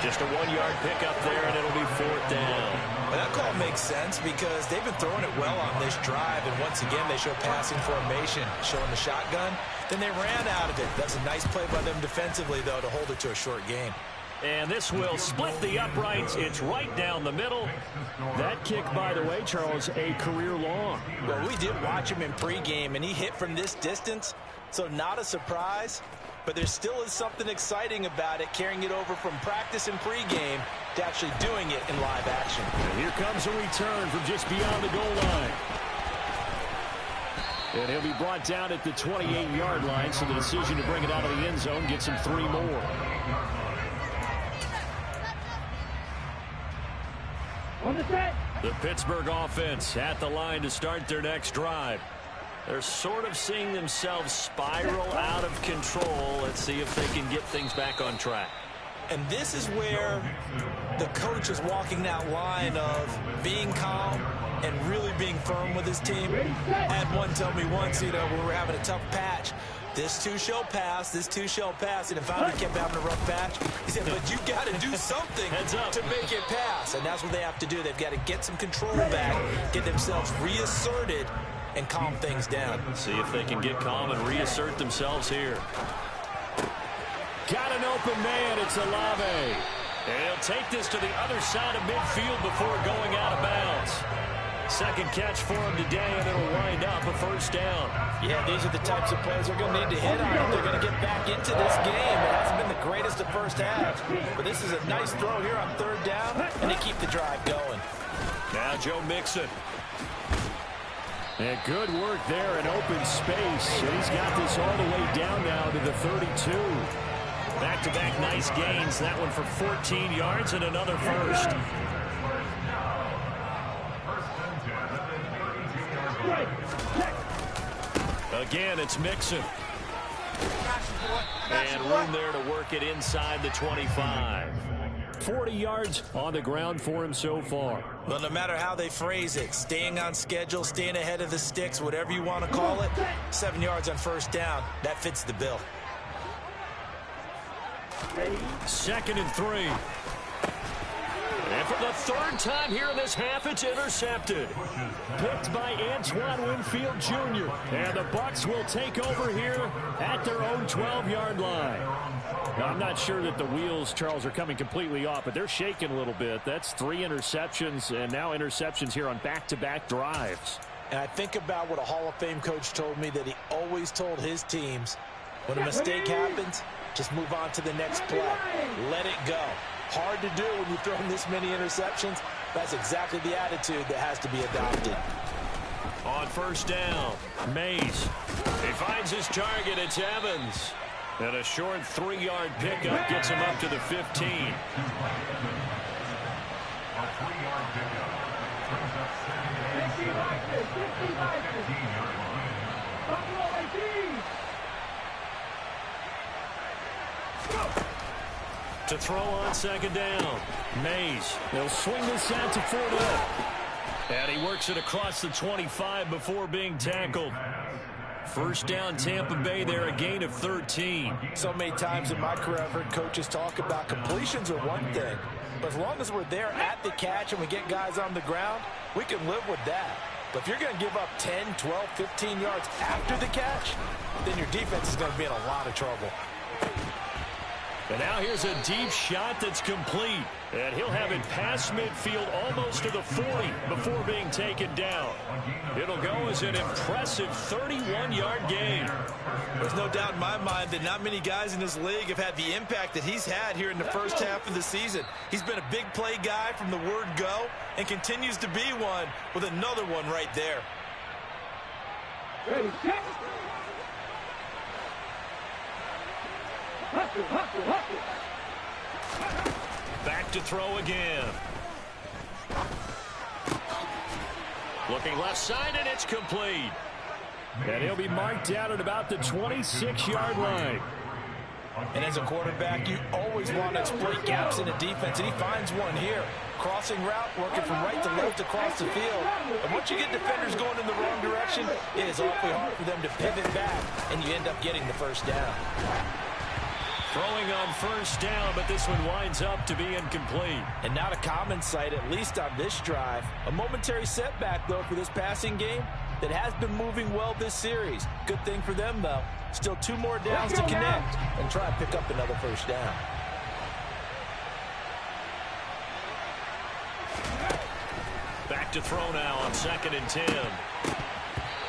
Just a 1-yard pickup there, and it'll be 4th down. Well, that call makes sense because they've been throwing it well on this drive, and once again they show passing formation, showing the shotgun. Then they ran out of it. That's a nice play by them defensively, though, to hold it to a short game. And this will split the uprights. It's right down the middle. That kick, by the way, Charles, a career long. Well, we did watch him in pregame, and he hit from this distance, so not a surprise. But there still is something exciting about it, carrying it over from practice and pregame to actually doing it in live action. And here comes a return from just beyond the goal line. And he'll be brought down at the 28-yard line, so the decision to bring it out of the end zone gets him 3 more. The Pittsburgh offense at the line to start their next drive. They're sort of seeing themselves spiral out of control. Let's see if they can get things back on track. And this is where the coach is walking that line of being calm and really being firm with his team. I had one tell me once, when we were having a tough patch, this too shall pass, this too shall pass. And if finally kept having a rough patch, he said, but you got to do something to make it pass. And that's what they have to do. They've got to get some control back, get themselves reasserted, and calm things down. See if they can get calm and reassert themselves here. Got an open man. It's Olave. And he'll take this to the other side of midfield before going out of bounds. Second catch for him today, and it'll wind up a 1st down. Yeah, these are the types of plays they're going to need to hit on if they're going to get back into this game. It hasn't been the greatest of first halves, but this is a nice throw here on 3rd down, and they keep the drive going. Now Joe Mixon. And good work there in open space. And he's got this all the way down now to the 32. Back-to-back nice gains. That one for 14 yards and another 1st. Again, it's Mixon. And room there to work it inside the 25. 40 yards on the ground for him so far. Well, no matter how they phrase it, staying on schedule, staying ahead of the sticks, whatever you want to call it, 7 yards on 1st down, that fits the bill. 2nd and 3. And for the 3rd time here in this half, it's intercepted. Picked by Antoine Winfield Jr. And the Bucs will take over here at their own 12-yard line. Now, I'm not sure that the wheels, Charles, are coming completely off, but they're shaking a little bit. That's 3 interceptions, and now interceptions here on back-to-back drives. And I think about what a Hall of Fame coach told me, that he always told his teams, when a mistake happens, Just move on to the next play. Let it go. Hard to do when you're throwing this many interceptions. That's exactly the attitude that has to be adopted. On first down, Mays. He finds his target. It's Evans. And a short 3-yard pickup gets him up to the 15. A 3-yard pickup brings up 15 To throw on second down, Mays. They'll swing this out to Fournette. And he works it across the 25 before being tackled. First down, Tampa Bay there, a gain of 13. So many times in my career, I've heard coaches talk about completions are one thing. But as long as we're there at the catch and we get guys on the ground, we can live with that. But if you're going to give up 10, 12, 15 yards after the catch, then your defense is going to be in a lot of trouble. And now here's a deep shot that's complete. And he'll have it past midfield almost to the 40 before being taken down. It'll go as an impressive 31-yard gain. There's no doubt in my mind that not many guys in this league have had the impact that he's had here in the first half of the season. He's been a big play guy from the word go and continues to be one with another one right there. Ready, check. Hustle, hustle, hustle. Back to throw again. Looking left side, and it's complete. And he'll be marked out at about the 26-yard line. And as a quarterback, you always want to exploit gaps in a defense, and he finds one here. Crossing route, working from right to left across the field. And once you get defenders going in the wrong direction, it is awfully hard for them to pivot back, and you end up getting the first down. Throwing on first down, but this one winds up to be incomplete. And not a common sight, at least on this drive. A momentary setback, though, for this passing game that has been moving well this series. Good thing for them, though. Still 2 more downs to connect and try and pick up another first down. Back to throw now on 2nd and 10.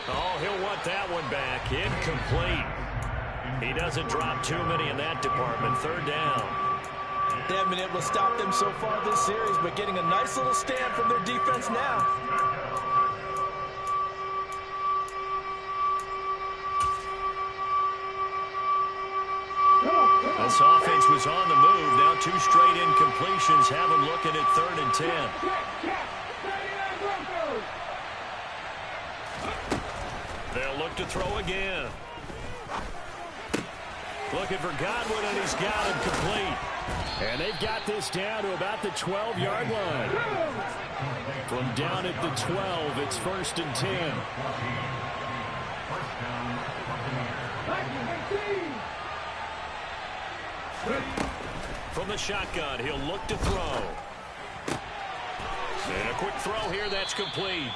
Oh, he'll want that one back. Incomplete. He doesn't drop too many in that department. 3rd down. They haven't been able to stop them so far this series, but getting a nice little stand from their defense now. This offense was on the move. Now 2 straight incompletions have them looking at 3rd and 10. They'll look to throw again. Looking for Godwin, and he's got him complete. And they've got this down to about the 12-yard line. From down at the 12, it's 1st and 10. From the shotgun, he'll look to throw. And a quick throw here, that's complete.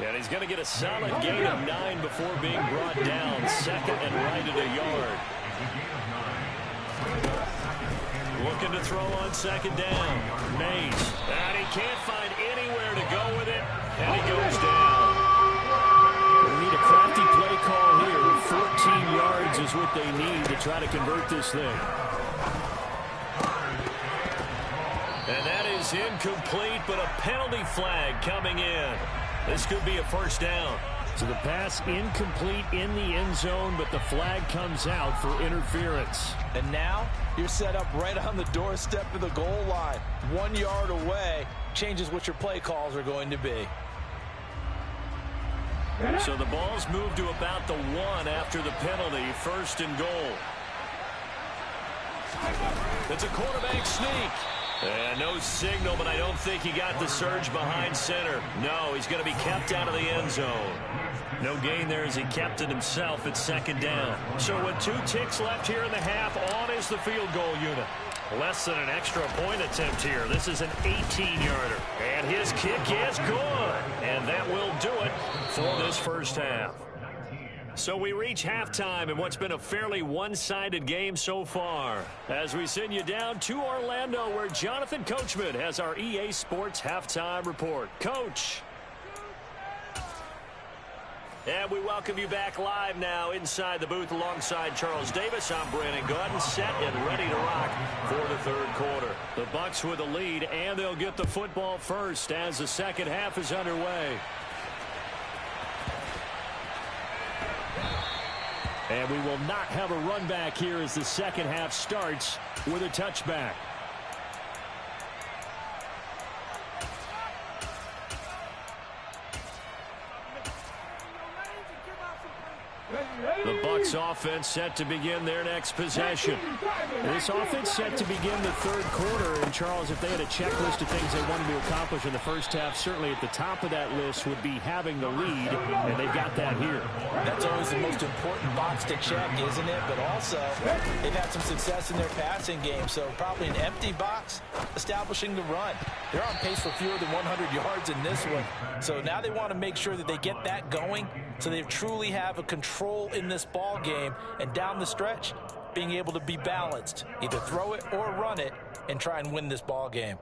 And he's going to get a solid gain of 9 before being brought down. 2nd and right at a yard. Looking to throw on 2nd down. Mays. And he can't find anywhere to go with it. And he goes down. They need a crafty play call here. 14 yards is what they need to try to convert this thing. And that is incomplete, but a penalty flag coming in. This could be a first down. So the pass incomplete in the end zone, but the flag comes out for interference. And now you're set up right on the doorstep of the goal line. 1 yard away changes what your play calls are going to be. So the ball's moved to about the 1 after the penalty. 1st and goal. It's a quarterback sneak. And no signal, but I don't think he got the surge behind center. No, he's going to be kept out of the end zone. No gain there as he kept it himself at 2nd down. So with 2 ticks left here in the half, on is the field goal unit. Less than an extra point attempt here. This is an 18-yarder. And his kick is good. And that will do it for this first half. So we reach halftime in what's been a fairly one-sided game so far. As we send you down to Orlando, where Jonathan Coachman has our EA Sports halftime report. Coach. And we welcome you back live now inside the booth alongside Charles Davis. I'm Brandon Gaudin, set and ready to rock for the third quarter. The Bucs with a lead, and they'll get the football first as the second half is underway. And we will not have a run back here as the second half starts with a touchback. The Bucs offense set to begin their next possession. This offense set to begin the third quarter. And, Charles, if they had a checklist of things they wanted to accomplish in the first half, certainly at the top of that list would be having the lead, and they've got that here. That's always the most important box to check, isn't it? But also, they've had some success in their passing game, so probably an empty box establishing the run. They're on pace for fewer than 100 yards in this one. So now they want to make sure that they get that going so they truly have a control in this ball game, and down the stretch, being able to be balanced. Either throw it or run it and try and win this ball game.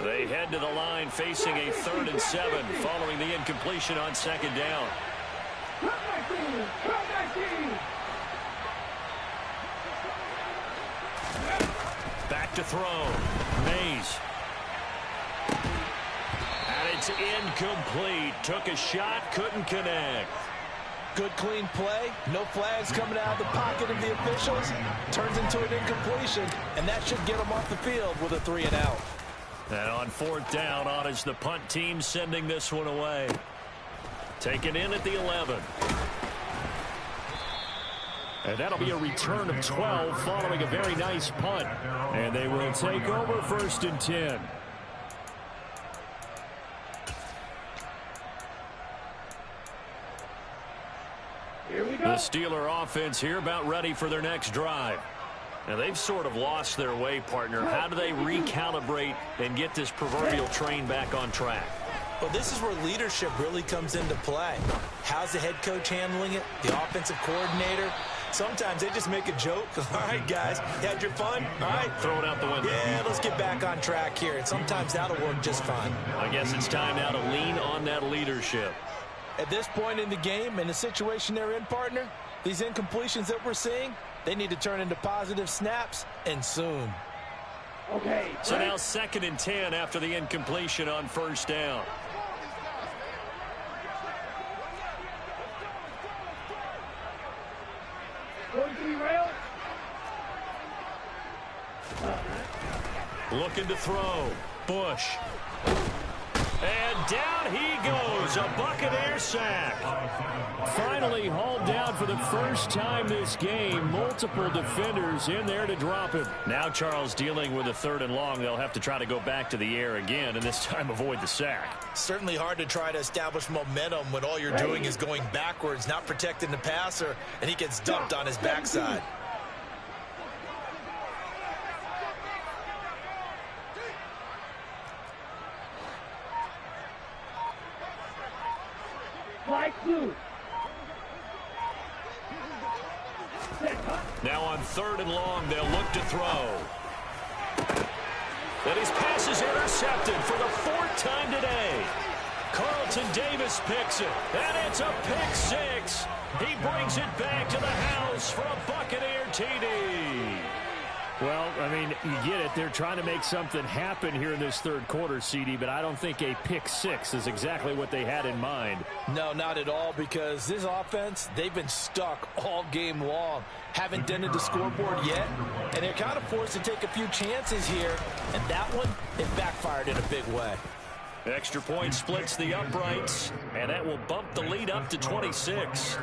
They head to the line facing a 3rd and 7 following the incompletion on second down. Back to throw. Mays. And it's incomplete. Took a shot, couldn't connect. Good clean play. No flags coming out of the pocket of the officials. Turns into an incompletion, and that should get them off the field with a 3 and out. And on 4th down, on is the punt team sending this one away. Taken in at the 11. And that'll be a return of 12 following a very nice punt. And they will take over 1st and 10. Here we go. The Steeler offense here about ready for their next drive. Now, they've sort of lost their way, partner. How do they recalibrate and get this proverbial train back on track? Well, this is where leadership really comes into play. How's the head coach handling it? The offensive coordinator? Sometimes they just make a joke. All right, guys, you had your fun? All right. Throw it out the window. Yeah, let's get back on track here. And sometimes that'll work just fine. I guess it's time now to lean on that leadership. At this point in the game and the situation they're in, partner, these incompletions that we're seeing, they need to turn into positive snaps, and soon. Okay. So now 2nd and 10 after the incompletion on 1st down. Going to the rail. Looking to throw. Bush. And down he goes. A Buccaneer sack. Finally hauled down for the first time this game. Multiple defenders in there to drop him. Now Charles dealing with a 3rd and long. They'll have to try to go back to the air again, and this time avoid the sack. Certainly hard to try to establish momentum when all you're doing is going backwards, not protecting the passer, and he gets dumped on his backside. Like blue. Now on 3rd and long, they'll look to throw. And his pass is intercepted for the 4th time today. Carlton Davis picks it, and it's a pick 6. He brings it back to the house for a Buccaneer TD. Well, I mean, you get it. They're trying to make something happen here in this 3rd quarter, CD, but I don't think a pick 6 is exactly what they had in mind. No, not at all, because this offense, they've been stuck all game long. Haven't dented the scoreboard yet, and they're kind of forced to take a few chances here, and that one, it backfired in a big way. Extra point splits the uprights, and that will bump the lead up to 26.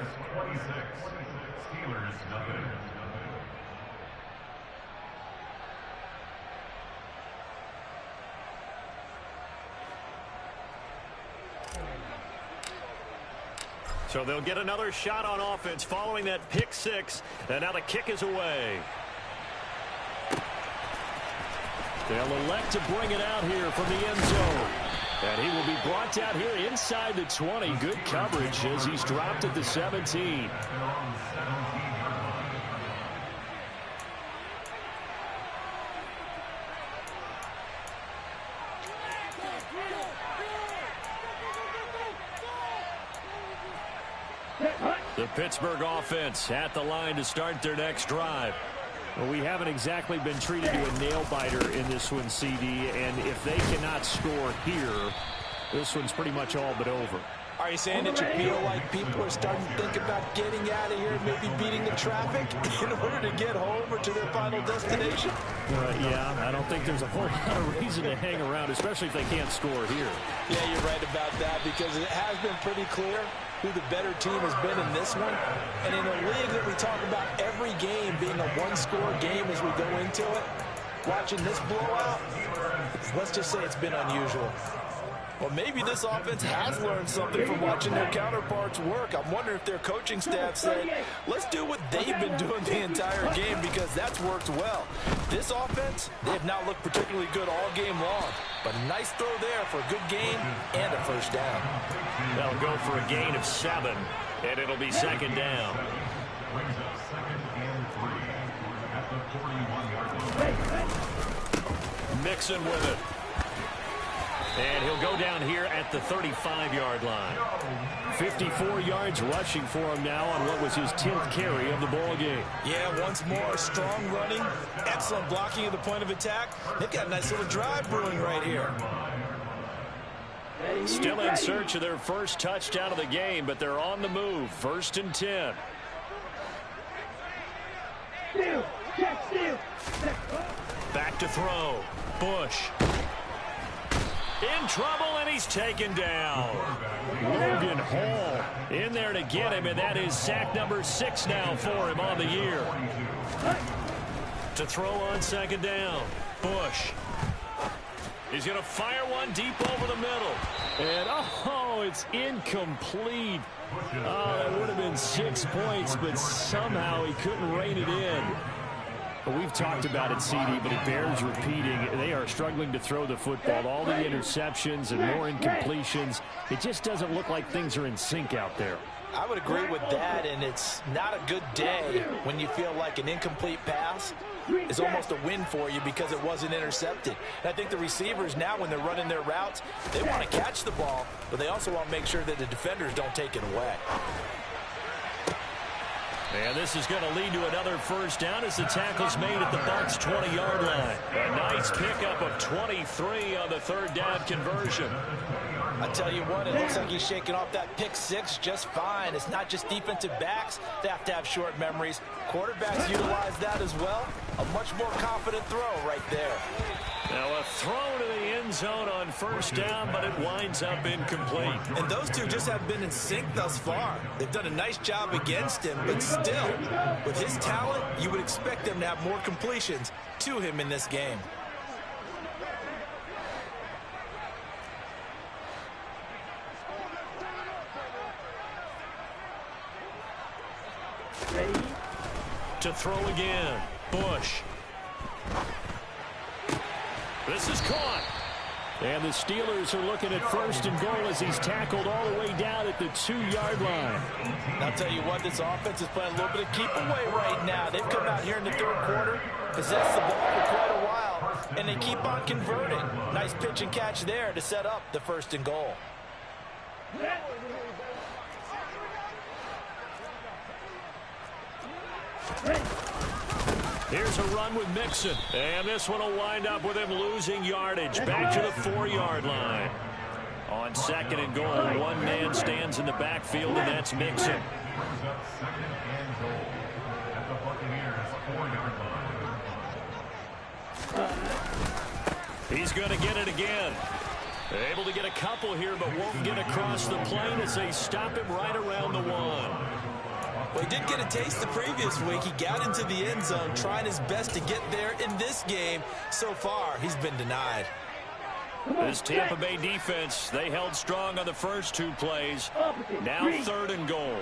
So they'll get another shot on offense following that pick 6, and now the kick is away. They'll elect to bring it out here from the end zone. And he will be brought down here inside the 20. Good coverage as he's dropped at the 17. The Pittsburgh offense at the line to start their next drive. Well, we haven't exactly been treated to a nail-biter in this one, CD, and if they cannot score here, this one's pretty much all but over. Are you saying that you feel like people are starting to think about getting out of here, maybe beating the traffic in order to get home or to their final destination? Yeah, I don't think there's a whole lot of reason to hang around, especially if they can't score here. Yeah, you're right about that because it has been pretty clear who the better team has been in this one. And in a league that we talk about every game being a one-score game as we go into it, watching this blowout, let's just say it's been unusual. Well, maybe this offense has learned something from watching their counterparts work. I'm wondering if their coaching staff said, let's do what they've been doing the entire game because that's worked well. This offense, they have not looked particularly good all game long. But a nice throw there for a good gain and a first down. They'll go for a gain of 7, and it'll be second down. Mixon with it. And he'll go down here at the 35-yard line. 54 yards rushing for him now on what was his 10th carry of the ball game. Yeah, once more, strong running, excellent blocking at the point of attack. They've got a nice little drive brewing right here. Still in search of their first touchdown of the game, but they're on the move. 1st and 10. Back to throw. Bush. In trouble, and he's taken down. Logan Hall in there to get him, and that is sack number 6 now for him on the year. To throw on second down. Bush. He's going to fire one deep over the middle. And, oh, it's incomplete. Oh, that would have been 6 points, but somehow he couldn't rein it in. But we've talked about it, CD, but it bears repeating. They are struggling to throw the football. All the interceptions and more incompletions. It just doesn't look like things are in sync out there. I would agree with that, and it's not a good day when you feel like an incomplete pass is almost a win for you because it wasn't intercepted. And I think the receivers now, when they're running their routes, they want to catch the ball, but they also want to make sure that the defenders don't take it away. And this is going to lead to another first down as the tackle's made at the Bucs' 20-yard line. A nice pickup of 23 on the third down conversion. I tell you what, it looks like he's shaking off that pick 6 just fine. It's not just defensive backs that have to have short memories. Quarterbacks utilize that as well. A much more confident throw right there. Now a throw to the end zone on first down, but it winds up incomplete. And those two just have been in sync thus far. They've done a nice job against him, but still, with his talent, you would expect them to have more completions to him in this game. To throw again. Bush. This is caught. And the Steelers are looking at 1st and goal as he's tackled all the way down at the 2-yard line. I'll tell you what, this offense is playing a little bit of keep away right now. They've come out here in the third quarter, possessed the ball for quite a while, and they keep on converting. Nice pitch and catch there to set up the 1st and goal. Here's a run with Mixon. And this one will wind up with him losing yardage. Back to the 4-yard line. On 2nd and goal, one man stands in the backfield, and that's Mixon. He's going to get it again. Able to get a couple here, but won't get across the plane as they stop him right around the 1. Well, he did get a taste the previous week. He got into the end zone, trying his best to get there in this game. So far, he's been denied. This Tampa Bay defense, they held strong on the first 2 plays. Now 3rd and goal.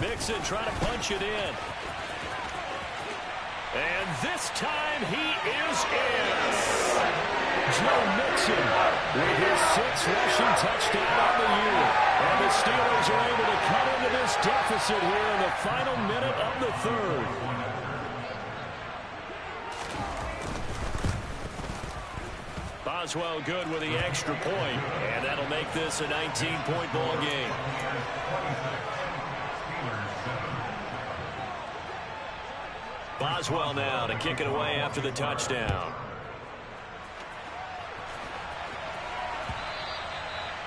Mixon trying to punch it in. And this time he is in. Joe Mixon with his 6th rushing touchdown on the year. And the Steelers are able to cut into this deficit here in the final minute of the 3rd. Boswell good with the extra point, and that'll make this a 19-point ball game. Boswell now to kick it away after the touchdown.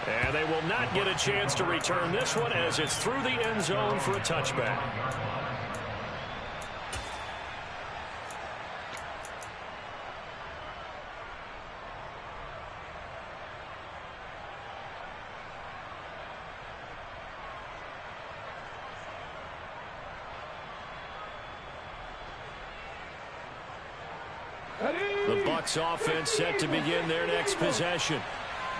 And they will not get a chance to return this one as it's through the end zone for a touchback. The Bucs offense set to begin their next possession.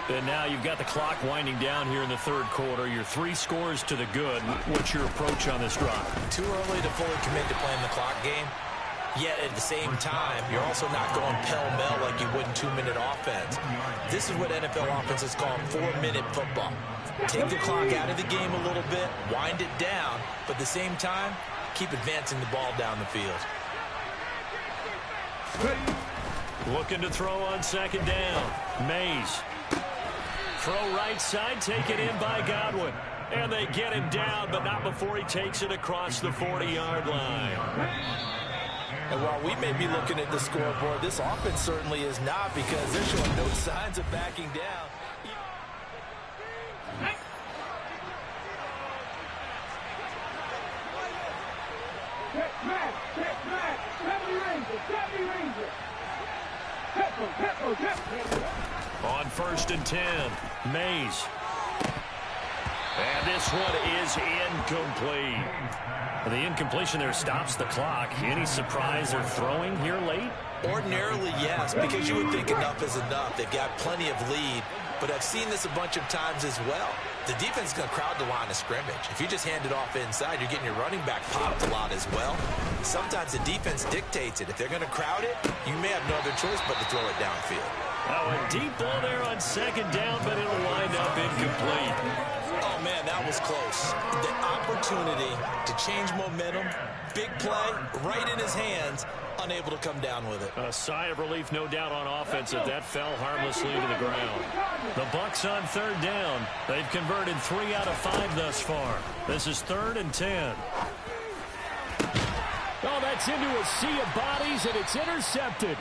And now you've got the clock winding down here in the 3rd quarter. Your 3 scores to the good. What's your approach on this drive? Too early to fully commit to playing the clock game. Yet at the same time, you're also not going pell-mell like you would in 2-minute offense. This is what NFL offenses call 4-minute football. Take the clock out of the game a little bit, wind it down, but at the same time, keep advancing the ball down the field. Looking to throw on 2nd down. Mays. Throw right side, taken in by Godwin. And they get him down, but not before he takes it across the 40-yard line. And while we may be looking at the scoreboard, this offense certainly is not, because they're showing no signs of backing down. On 1st and 10, Mays. And this one is incomplete. The incompletion there stops the clock. Any surprise they're throwing here late? Ordinarily, yes, because you would think enough is enough. They've got plenty of lead, but I've seen this a bunch of times as well. The defense is going to crowd the line of scrimmage. If you just hand it off inside, you're getting your running back popped a lot as well. Sometimes the defense dictates it. If they're going to crowd it, you may have no other choice but to throw it downfield. Oh, a deep ball there on 2nd down, but it'll wind up incomplete. Oh, man, that was close. The opportunity to change momentum, big play, right in his hands, unable to come down with it. A sigh of relief, no doubt, on offense that fell harmlessly to the ground. The Bucs on 3rd down. They've converted 3 out of 5 thus far. This is 3rd and 10. Oh, that's into a sea of bodies, and it's intercepted.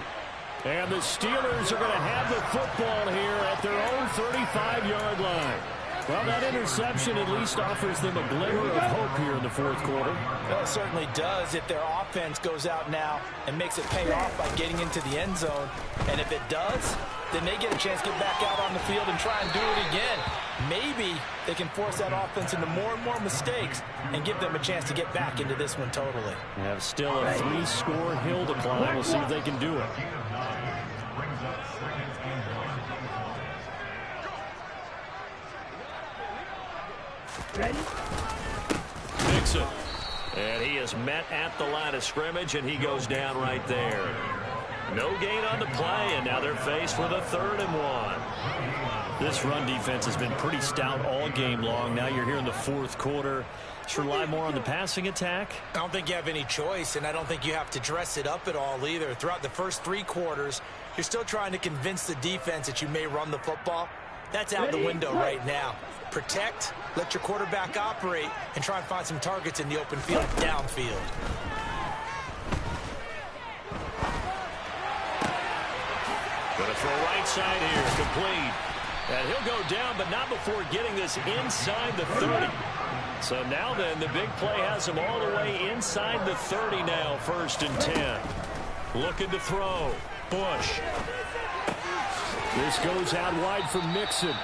And the Steelers are going to have the football here at their own 35-yard line. Well, that interception at least offers them a glimmer of hope here in the 4th quarter. Well, it certainly does if their offense goes out now and makes it pay off by getting into the end zone. And if it does, then they get a chance to get back out on the field and try and do it again. Maybe they can force that offense into more and more mistakes and give them a chance to get back into this one totally. They have still a 3-score hill to climb. We'll see if they can do it. Mixon. And he is met at the line of scrimmage, and he goes down right there. No gain on the play, and now they're faced with a 3rd and 1. This run defense has been pretty stout all game long. Now you're here in the 4th quarter. Should rely more on the passing attack? I don't think you have any choice, and I don't think you have to dress it up at all either. Throughout the first 3 quarters, you're still trying to convince the defense that you may run the football. That's out the window right now. Protect, let your quarterback operate, and try and find some targets in the open field, downfield. Gonna throw right side here, complete. And he'll go down, but not before getting this inside the 30. So now then, the big play has him all the way inside the 30 now, 1st and 10. Looking to throw. Bush. This goes out wide for Mixon.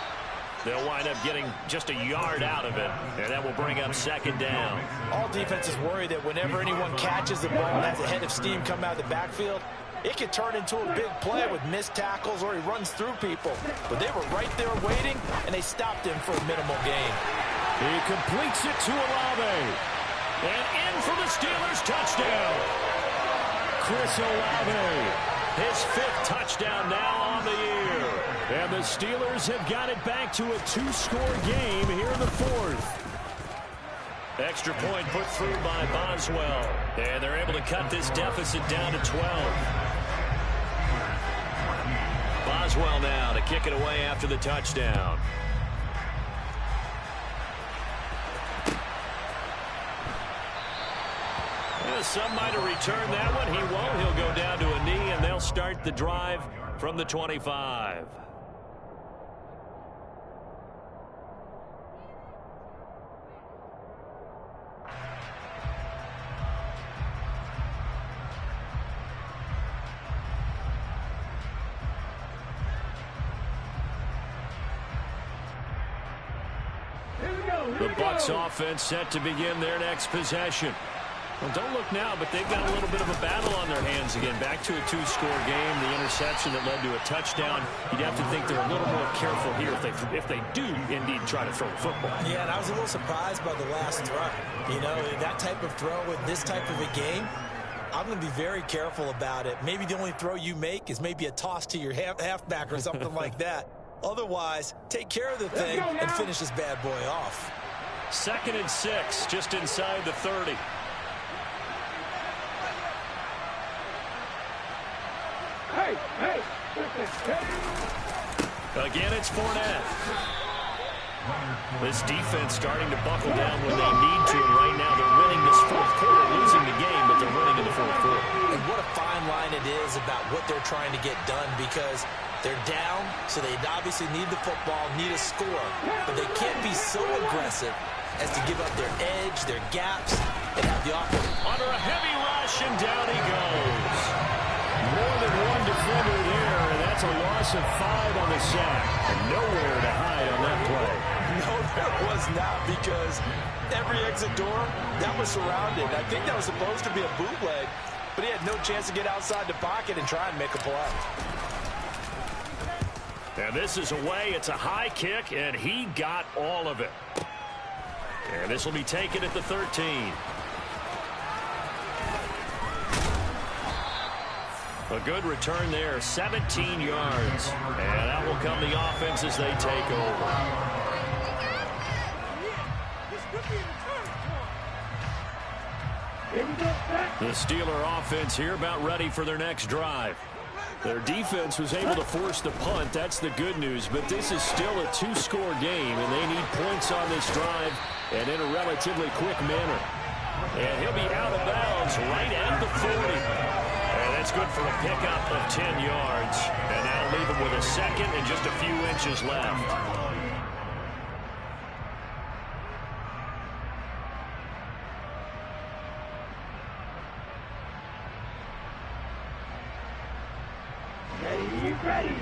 They'll wind up getting just a yard out of it, and that will bring up 2nd down. All defenses worry that whenever anyone catches the ball and has a head of steam come out of the backfield, it could turn into a big play with missed tackles or he runs through people. But they were right there waiting, and they stopped him for a minimal gain. He completes it to Olave. And in for the Steelers touchdown. Chris Olave. His 5th touchdown now on the year. And the Steelers have got it back to a 2-score game here in the fourth. Extra point put through by Boswell. And they're able to cut this deficit down to 12. Boswell now to kick it away after the touchdown. Some might have returned that one. He won't. He'll go down to a knee, and they'll start the drive from the 25. The Bucs offense set to begin their next possession. Well, don't look now, but they've got a little bit of a battle on their hands again. Back to a 2-score game. The interception that led to a touchdown. You'd have to think they're a little more careful here if they do indeed try to throw the football. Yeah, and I was a little surprised by the last throw. You know, that type of throw with this type of a game, I'm going to be very careful about it. Maybe the only throw you make is maybe a toss to your halfback or something like that. Otherwise, take care of the thing and finish this bad boy off. 2nd and 6, just inside the 30. Hey! Again, it's Fournette. This defense starting to buckle down when they need to, and right now they're winning this fourth quarter, losing the game, but they're winning in the fourth quarter. And what a fine line it is about what they're trying to get done, because they're down, so they obviously need the football, need a score, but they can't be so aggressive as to give up their edge, their gaps, and have the offense. Under a heavy rush, and down he goes. More than one defender there, and that's a loss of 5 on the sack. And nowhere to hide on that play. No, there was not, because every exit door, that was surrounded. I think that was supposed to be a bootleg, but he had no chance to get outside the pocket and try and make a play. And this is away. It's a high kick, and he got all of it. And this will be taken at the 13. A good return there, 17 yards. And that will come the offense as they take over. The Steeler offense here about ready for their next drive. Their defense was able to force the punt. That's the good news. But this is still a 2-score game, and they need points on this drive and in a relatively quick manner. And he'll be out of bounds right at the 40. And that's good for a pickup of 10 yards. And that'll leave him with a second and just a few inches left. Ready.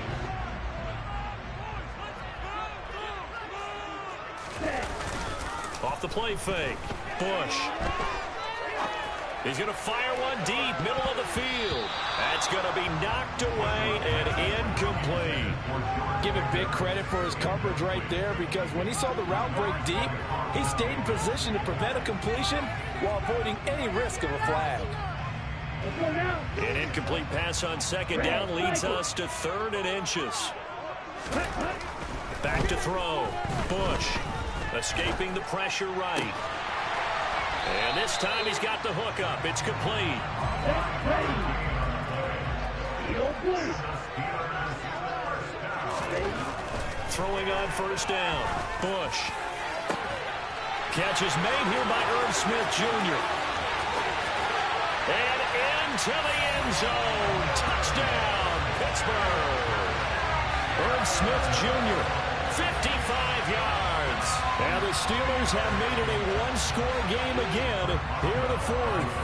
Off the play fake. Bush. He's going to fire one deep, middle of the field. That's going to be knocked away and incomplete. Give him big credit for his coverage right there, because when he saw the route break deep, he stayed in position to prevent a completion while avoiding any risk of a flag. An incomplete pass on second down leads us to 3rd and inches. Back to throw. Bush escaping the pressure right. And this time he's got the hook up. It's complete. Throwing on first down. Bush. Catch is made here by Irv Smith Jr. And into the end zone. Touchdown, Pittsburgh. Irv Smith Jr., 55 yards. And the Steelers have made it a 1-score game again here in the fourth.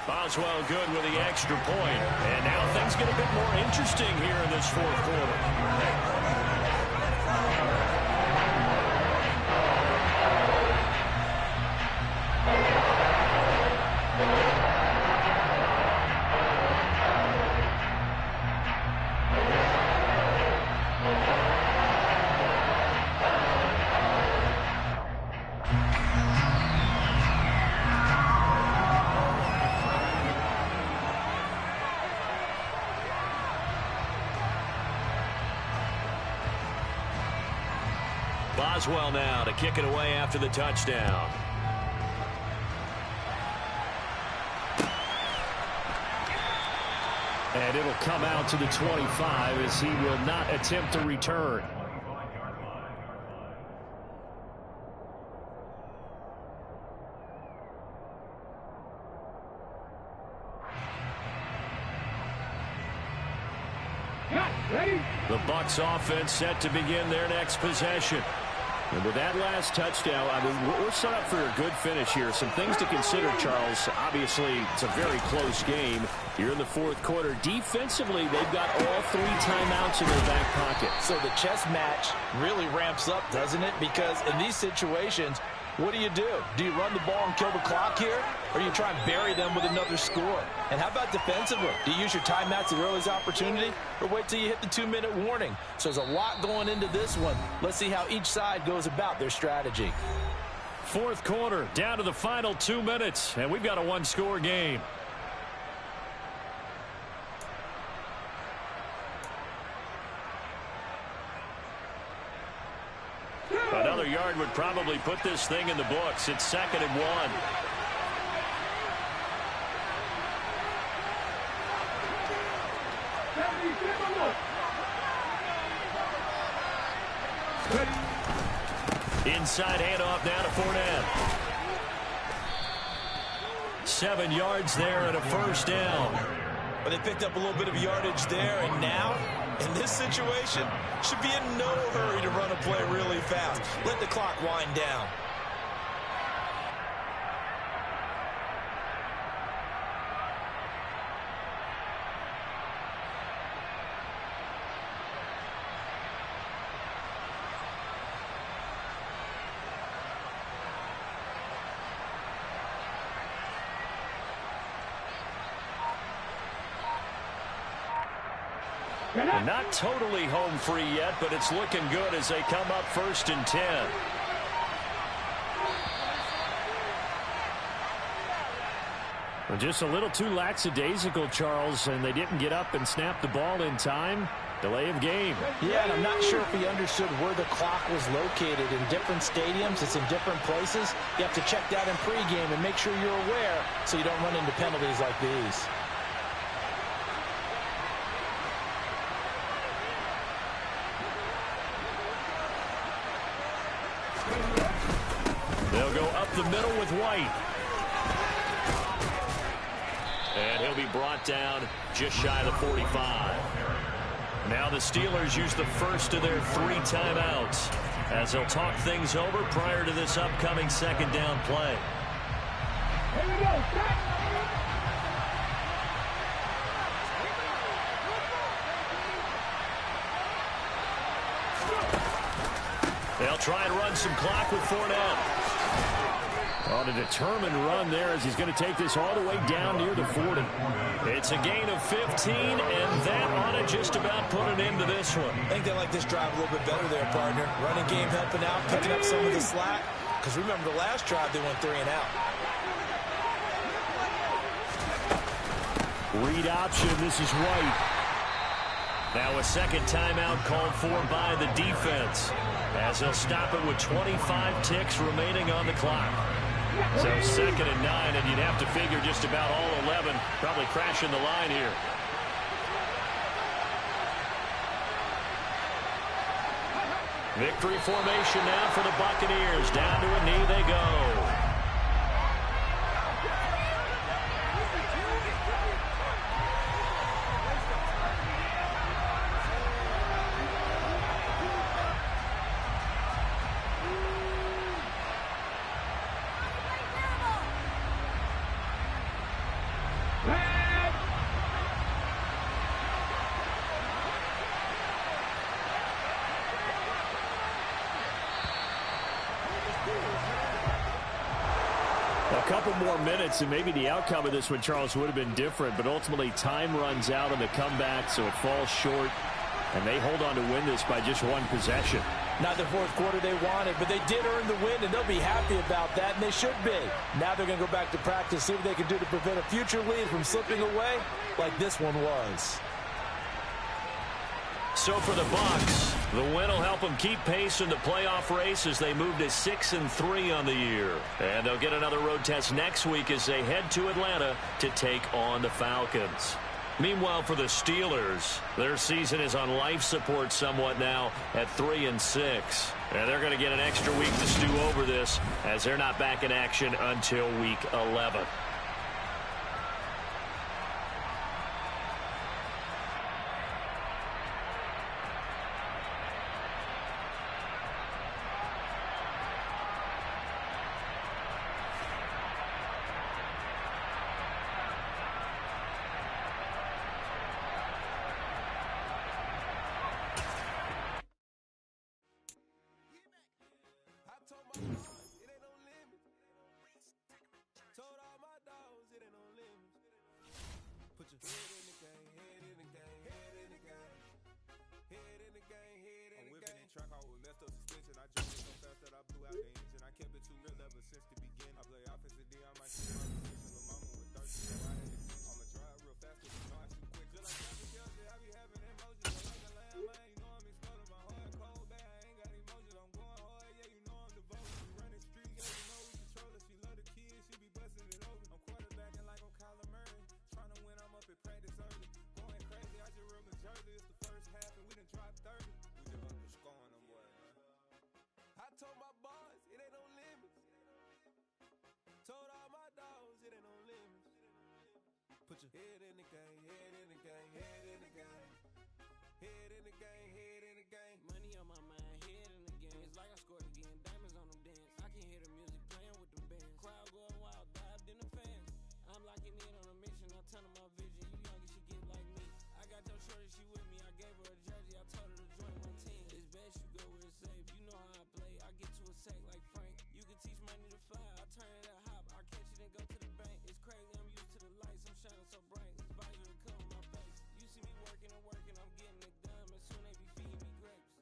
Boswell good with the extra point. And now things get a bit more interesting here in this fourth quarter. Boswell now to kick it away after the touchdown. And it'll come out to the 25 as he will not attempt to return. The Bucs offense set to begin their next possession. And with that last touchdown, I mean, we're set up for a good finish here. Some things to consider, Charles. Obviously, it's a very close game. You're in the fourth quarter. Defensively, they've got all 3 timeouts in their back pocket. So the chess match really ramps up, doesn't it? Because in these situations, what do? Do you run the ball and kill the clock here? Or do you try and bury them with another score? And how about defensively? Do you use your timeouts at earliest opportunity? Or wait till you hit the 2-minute warning? So there's a lot going into this one. Let's see how each side goes about their strategy. Fourth quarter, down to the final 2 minutes. And we've got a 1-score game. Another yard would probably put this thing in the books. It's 2nd and 1. Inside handoff now to Fournette. 7 yards there and a first down. But they picked up a little bit of yardage there, and now, in this situation, should be in no hurry to run a play really fast. Let the clock wind down. Not totally home free yet, but it's looking good as they come up 1st and 10. Well, just a little too lackadaisical, Charles, and they didn't get up and snap the ball in time. Delay of game. Yeah, and I'm not sure if he understood where the clock was located. In different stadiums, it's in different places. You have to check that in pregame and make sure you're aware so you don't run into penalties like these. They'll go up the middle with White. And he'll be brought down just shy of the 45. Now the Steelers use the first of their 3 timeouts as they'll talk things over prior to this upcoming 2nd down play. Here we go. They'll try and run some clock with Fournette. On a determined run there as he's going to take this all the way down near the 40. It's a gain of 15, and that ought to just about put an end to this one. I think they like this drive a little bit better there, partner. Running game helping out, picking up some of the slack. Because remember, the last drive they went 3 and out. Read option, this is White. Now a 2nd timeout called for by the defense as they'll stop it with 25 ticks remaining on the clock. So 2nd and 9, and you'd have to figure just about all 11 probably crashing the line here. Victory formation now for the Buccaneers. Down to a knee they go. A couple more minutes, and maybe the outcome of this one, Charles, would have been different. But ultimately, time runs out on the comeback, so it falls short. And they hold on to win this by just 1 possession. Not the fourth quarter they wanted, but they did earn the win, and they'll be happy about that, and they should be. Now they're going to go back to practice, see what they can do to prevent a future lead from slipping away like this one was. So for the Bucs, the win will help them keep pace in the playoff race as they move to 6-3 on the year. And they'll get another road test next week as they head to Atlanta to take on the Falcons. Meanwhile, for the Steelers, their season is on life support somewhat now at 3-6. And they're going to get an extra week to stew over this as they're not back in action until week 11. Put your head in the game, head in the game, head in the game. Head in the game, head in the game. Money on my mind, head in the game. It's like I scored again, diamonds on them dance. I can hear the music playing with them bands. Crowd going wild, dived in the fans. I'm locking in on a mission, I turn on my vision. You young and she get like me. I got your shorty, she with me. I gave her a jersey, I told her to join my team. It's best you go where it's safe. You know how I play. I get to a sack like Frank. You can teach money to fly. I turn it a hop. I catch it and go to the bank. It's crazy, I'm used to the lights. I'm shining so bright. This visor will cover my face. You see me working and working. I'm getting it done. As soon they be feeding me grapes.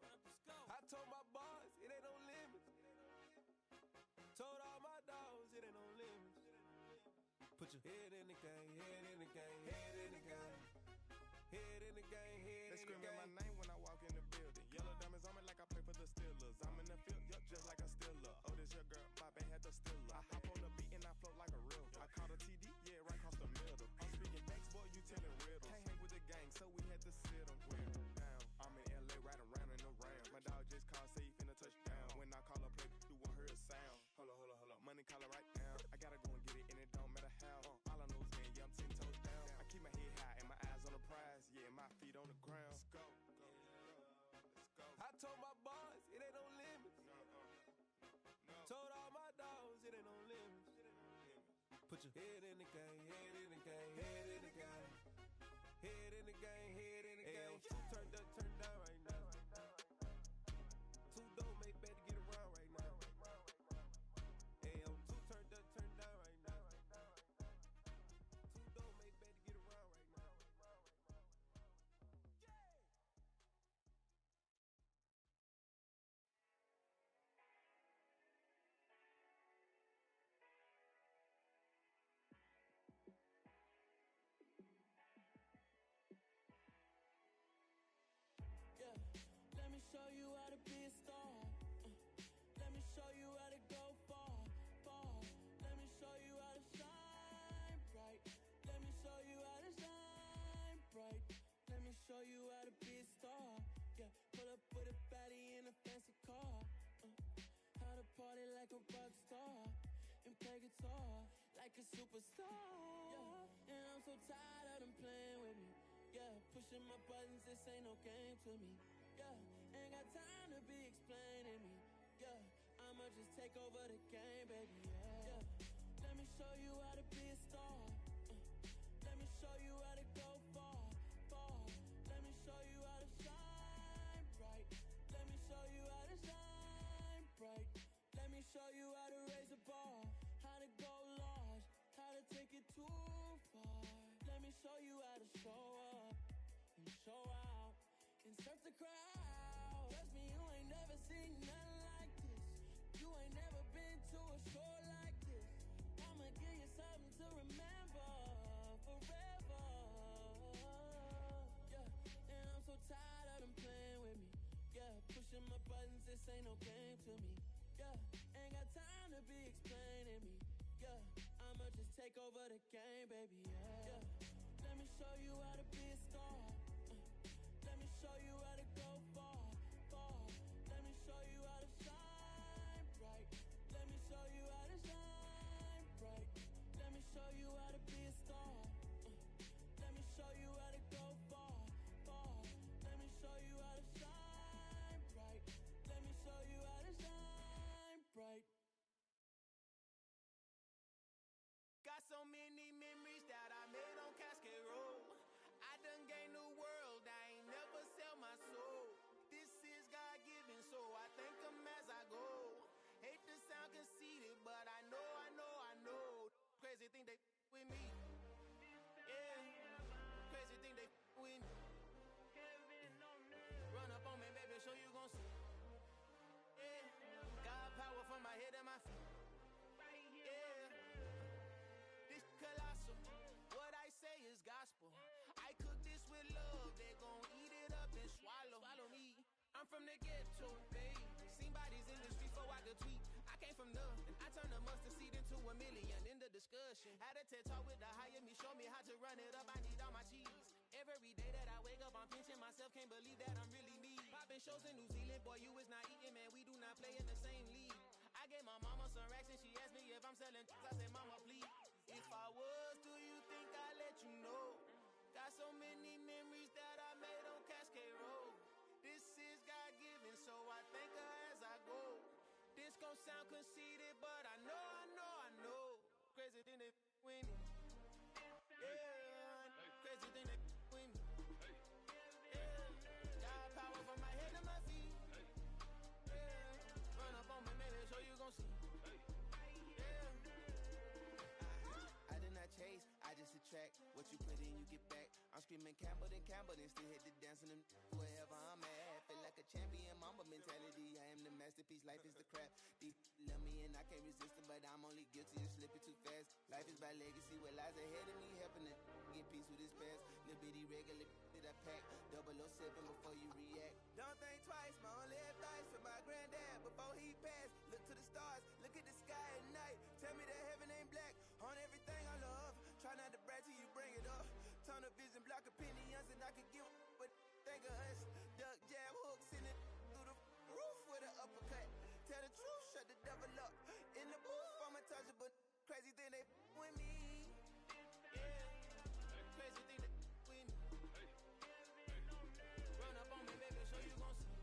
Rappers go. I told my boys, it ain't no limits. Told all my dogs, it ain't no limits. Put your head in the game, head in the game, head in the game. Head in the game, head in the game. They screaming my name when I walk in the building. Yellow diamonds on me like I play for the Steelers. I'm in the field, yup, just like a Steeler. Oh, this your girl, my band had the Steeler. I hop on the beat and I float like a river. I caught a TD, yeah, right across the middle. I'm speaking facts, boy, you telling riddles. Can't hang with the gang, so we had to sit them down. I'm in LA, riding around in the Ram. My dog just called, say he finna touchdown. When I call a play, you won't hear a sound. Hold up, money caller right now. I gotta go and get it, and it don't matter how. All I know is man, yeah, I'm 10 toes down. I keep my head high and my eyes on the prize. Yeah, my feet on the ground. Let's go. I told my boys, it ain't no limits. Told all my dogs, it ain't no limits. Put your head in the game, head in the game, head in the game. Head in the game, head in the game. Turned up, turned down right now. Two don't make better get around right now. Hey, I'm two turned up, turned down right now. Two don't make better get around right now. Yeah, let me show you how to be a star. Let me show you how to go far, far. Let me show you how to shine bright. Let me show you how to shine bright. Let me show you how to be a star. Yeah, pull up with a baddie in a fancy car. How to party like a rock star and play guitar like a superstar. Yeah, and I'm so tired of them playing with me. Yeah, pushing my buttons, this ain't no game to me. Yeah, ain't got time to be explaining me. Yeah, I'ma just take over the game, baby. Yeah, let me show you how to be a star. Let me show you how to go far, far. Let me show you how to shine bright. Let me show you how to shine bright. Let me show you how to raise a bar, how to go large, how to take it too far. Let me show you how to show up and show out and surf the crowd. Trust me, you ain't never seen nothing like this. You ain't never been to a show like this. I'ma give you something to remember forever. Yeah, and I'm so This ain't no game to me. Yeah, ain't got time to be explaining me. Yeah, I'ma just take over the game, baby. Yeah. Let me show you how to be a star. Let me show you how to go far, far. Let me show you how to shine bright. Let me show you how to shine bright. Let me show you how to be a star. Let me show you how to go far, far. Let me show you how to shine bright. Let me show you how to shine bright. Got so many memories that I made on Cascade Road. I done gained the world, I ain't never sell my soul. This is God-given, so I thank him as I go. Hate to sound conceited, but I know. Crazy thing they with me. Yeah, crazy thing they with me. Run up on me, baby, so you gon' see. Yeah, God power from my head and my feet. Yeah, this colossal. What I say is gospel. I cook this with love. They gon' eat it up and swallow me. I'm from the ghetto, babe. Seen bodies in the street before I could tweet. I came from nothing. I turned a mustard seed into a million in the discussion. Had a TED talk with the higher me, show me how to run it up. I need all my cheese. Every day that I wake up, I'm pinching myself. Can't believe that I'm really me. Popping shows in New Zealand, boy, you is not eating, man. We do not play in the same league. I gave my mama some racks and she asked me if I'm selling. I said, mama, please. If I was, do you think I'd let you know? Got so many memories that I made on Cascade Road. This is God-given, so I thank her as I go. This gon' sound conceited, but I know. Crazy thing they with me. Yeah, crazy thing they with me. Yeah, got power from my head to my feet. Yeah, run up on me, maybe, so you gon' see. Yeah. I did not chase, I just attract. What you put in, you get back. I'm screaming Campbell, then still hit the dance and them wherever I'm at. Feel like a champion, mamba mentality. I am the masterpiece, life is the crap. These love me and I can't resist it, but I'm only guilty of slipping too fast. Life is by legacy, what lies ahead of me, helping to get peace with his past. Little bitty regular that I pack, 007 before you react. Don't think twice, my only advice for my granddad before he passed. Look to the stars, look at the sky at night. Tell me that heaven ain't black on everything I love. Try not to brag till you bring it up. Tunnel vision, block opinions, and I could give but think of us. Duck jab hooks in it through the roof with an uppercut. Tell the truth, shut the devil up. In the booth, I'm untouchable. Crazy thing they with me. Yeah, crazy thing they with me. Run up on me, baby, so you gon' see.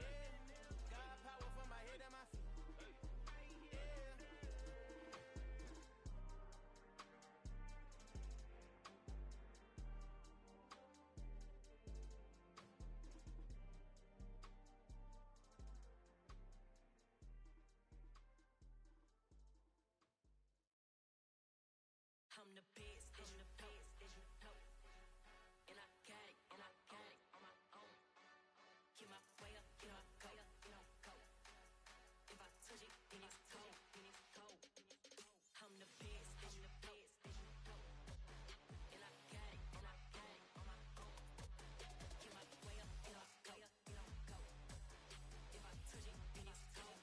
Yeah, got power from my head and my feet. I'm the best, and you know. And I got it on my own. Get my way up, go. If I touch it, then it's cold. I'm the best, and you know. And I got it on my own. Get my way up, go. If I touch it, then it's cold.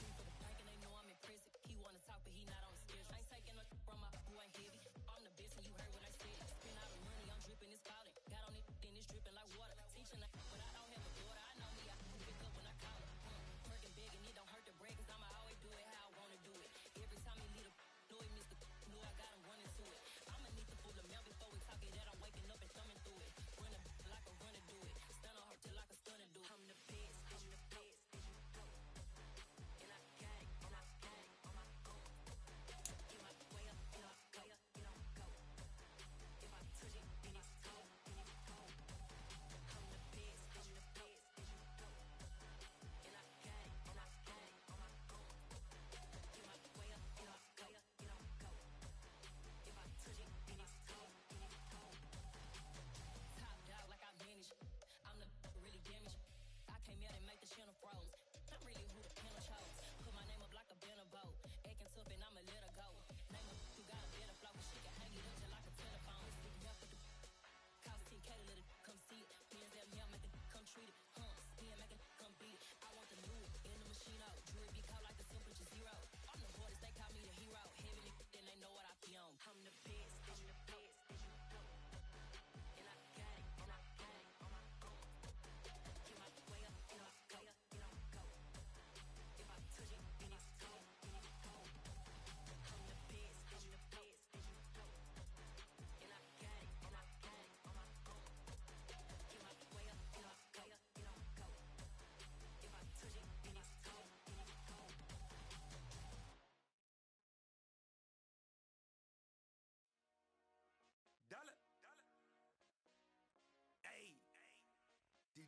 Three for the bank and they know I'm in prison. He wanna talk, but he not on the schedule. I ain't taking no from my boo, ain't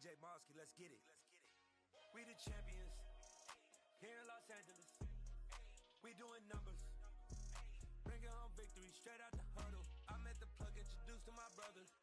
DJ Mosky, let's get it. We the champions here in Los Angeles. We doing numbers. Bringing home victory straight out the huddle. I met the plug, introduced to my brothers.